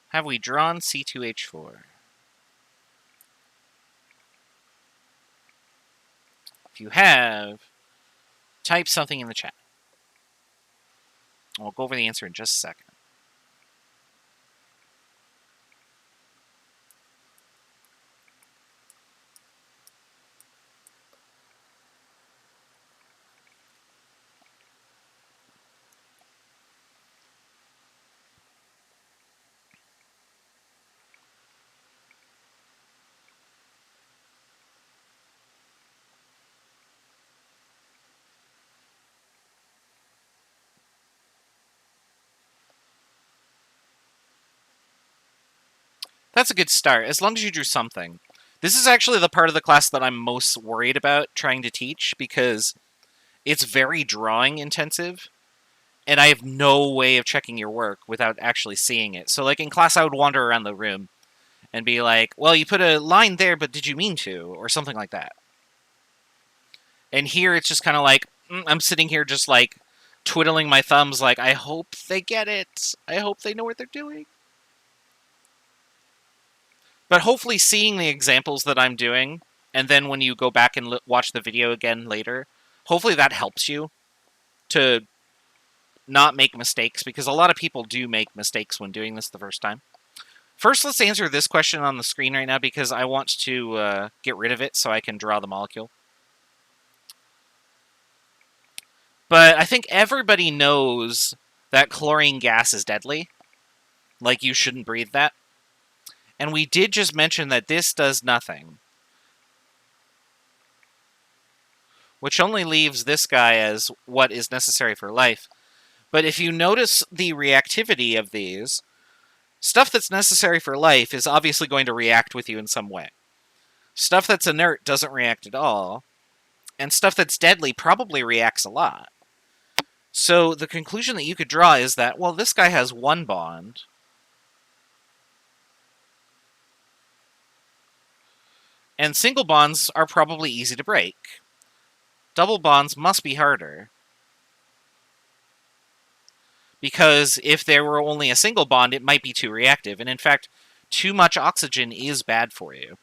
Have we drawn C2H4? If you have, type something in the chat. We'll go over the answer in just a second. That's a good start, as long as you drew something. This is actually the part of the class that I'm most worried about trying to teach, because it's very drawing intensive, and I have no way of checking your work without actually seeing it. So, like, in class, I would wander around the room and be like, well, you put a line there, but did you mean to? Or something like that. And here, it's just kind of like, I'm sitting here just, like, twiddling my thumbs like, I hope they get it. I hope they know what they're doing. But hopefully seeing the examples that I'm doing, and then when you go back and watch the video again later, hopefully that helps you to not make mistakes, because a lot of people do make mistakes when doing this the first time. First, let's answer this question on the screen right now, because I want to get rid of it so I can draw the molecule. But I think everybody knows that chlorine gas is deadly. Like, you shouldn't breathe that. And we did just mention that this does nothing, which only leaves this guy as what is necessary for life. But if you notice the reactivity of these, stuff that's necessary for life is obviously going to react with you in some way. Stuff that's inert doesn't react at all, and stuff that's deadly probably reacts a lot. So the conclusion that you could draw is that, well, this guy has one bond, and single bonds are probably easy to break. Double bonds must be harder, because if there were only a single bond, it might be too reactive, and in fact, too much oxygen is bad for you.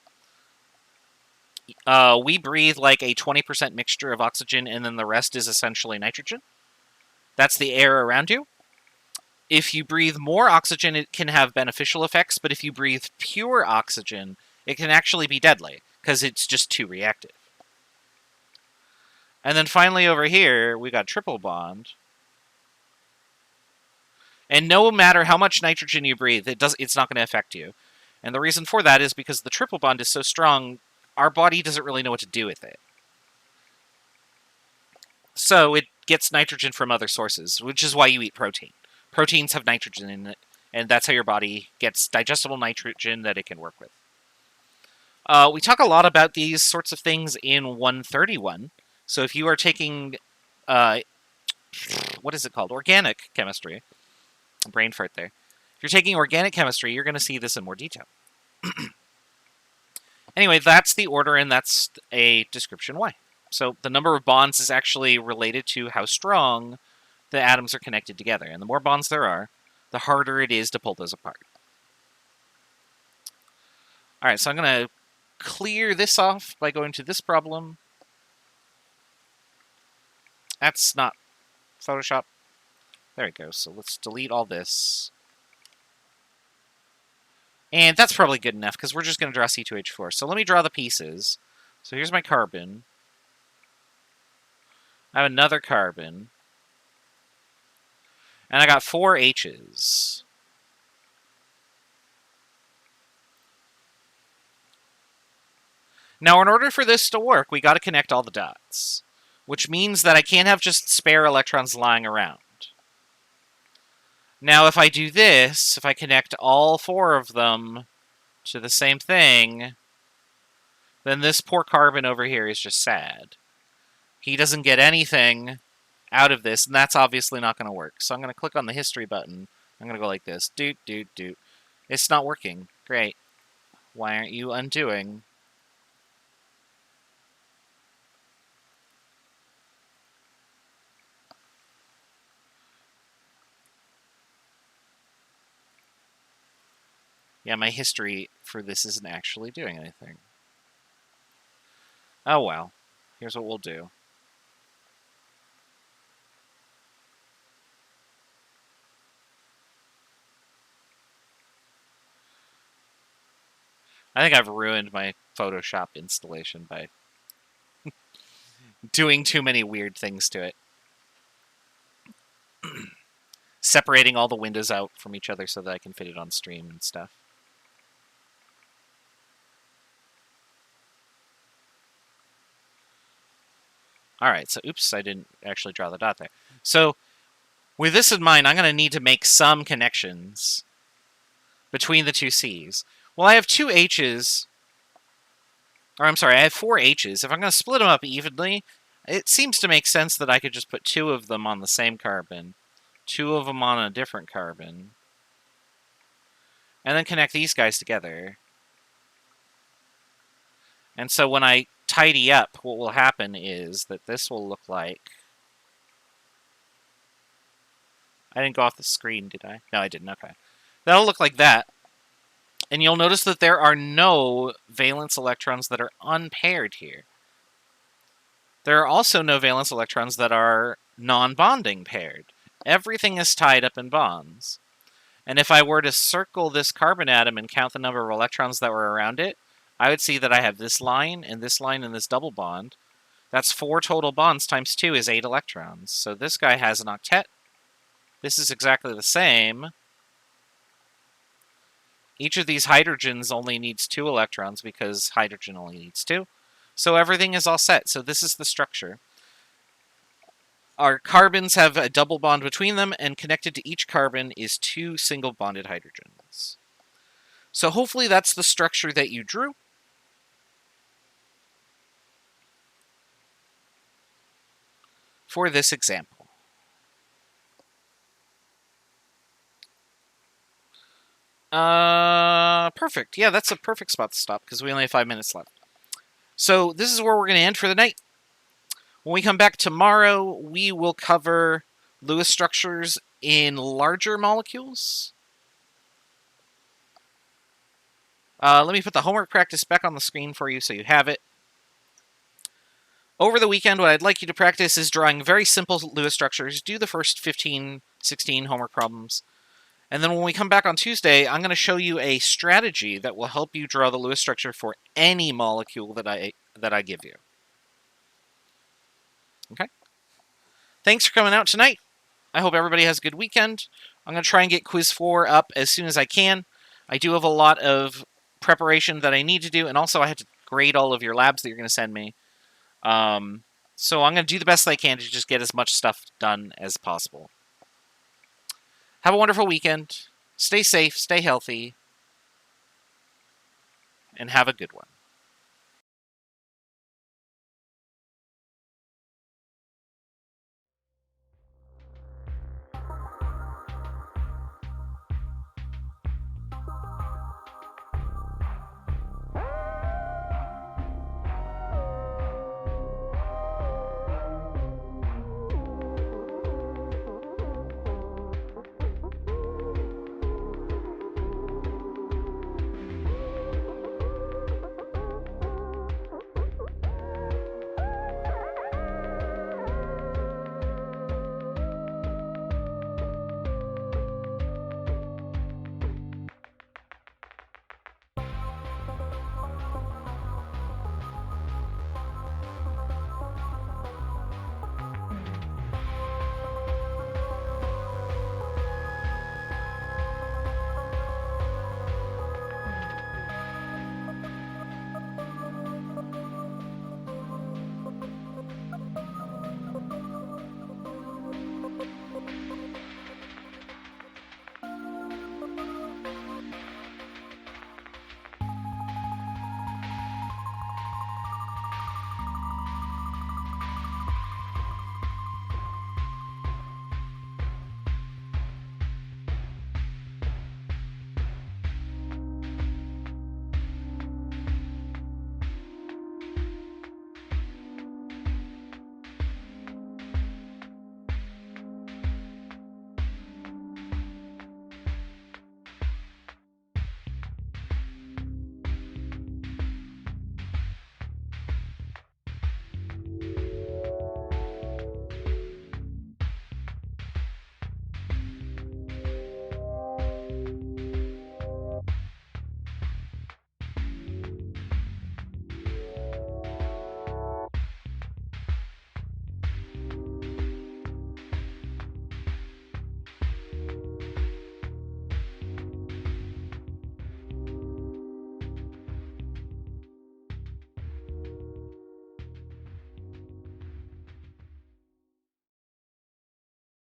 We breathe like a 20% mixture of oxygen, and then the rest is essentially nitrogen. That's the air around you. If you breathe more oxygen, it can have beneficial effects, but if you breathe pure oxygen, it can actually be deadly, because it's just too reactive. And then finally over here, we got triple bond. And no matter how much nitrogen you breathe, it's not going to affect you. And the reason for that is because the triple bond is so strong, our body doesn't really know what to do with it. So it gets nitrogen from other sources, which is why you eat protein. Proteins have nitrogen in it, and that's how your body gets digestible nitrogen that it can work with. We talk a lot about these sorts of things in 131. So if you are taking, what is it called? Organic chemistry. Brain fart there. If you're taking organic chemistry, you're going to see this in more detail. Anyway, that's the order, and that's a description why. So the number of bonds is actually related to how strong the atoms are connected together. And the more bonds there are, the harder it is to pull those apart. All right, so I'm going to clear this off by going to this problem. That's not Photoshop. There it goes. So let's delete all this. And that's probably good enough, because we're just going to draw C2H4. So let me draw the pieces. So here's my carbon. I have another carbon. And I got 4 H's. Now, in order for this to work, we got to connect all the dots, which means that I can't have just spare electrons lying around. Now, if I do this, if I connect all 4 of them to the same thing, then this poor carbon over here is just sad. He doesn't get anything out of this, and that's obviously not going to work. So I'm going to click on the history button. I'm going to go like this. Doot, doot, doot. It's not working. Great. Why aren't you undoing? Yeah, my history for this isn't actually doing anything. Oh well. Here's what we'll do. I think I've ruined my Photoshop installation by doing too many weird things to it. Separating all the windows out from each other so that I can fit it on stream and stuff. Alright, so oops, I didn't actually draw the dot there. So, with this in mind, I'm going to need to make some connections between the two C's. Well, I have two H's, or I'm sorry, I have four H's. If I'm going to split them up evenly, it seems to make sense that I could just put two of them on the same carbon, two of them on a different carbon, and then connect these guys together. And so when I tidy up, what will happen is that this will look like... I didn't go off the screen, did I? No, I didn't. Okay. That'll look like that. And you'll notice that there are no valence electrons that are unpaired here. There are also no valence electrons that are non-bonding paired. Everything is tied up in bonds. And if I were to circle this carbon atom and count the number of electrons that were around it, I would see that I have this line and this double bond. That's 4 total bonds times 2 is 8 electrons. So this guy has an octet. This is exactly the same. Each of these hydrogens only needs 2 electrons because hydrogen only needs 2. So everything is all set. So this is the structure. Our carbons have a double bond between them, and connected to each carbon is 2 single bonded hydrogens. So hopefully that's the structure that you drew. For this example. Perfect. Yeah, that's a perfect spot to stop because we only have 5 minutes left. So this is where we're going to end for the night. When we come back tomorrow, we will cover Lewis structures in larger molecules. Let me put the homework practice back on the screen for you so you have it. Over the weekend, what I'd like you to practice is drawing very simple Lewis structures. Do the first 15, 16 homework problems. And then when we come back on Tuesday, I'm going to show you a strategy that will help you draw the Lewis structure for any molecule that I give you. Okay? Thanks for coming out tonight. I hope everybody has a good weekend. I'm going to try and get Quiz 4 up as soon as I can. I do have a lot of preparation that I need to do, and also I had to grade all of your labs that you're going to send me. So I'm going to do the best I can to just get as much stuff done as possible. Have a wonderful weekend. Stay safe, stay healthy, and have a good one.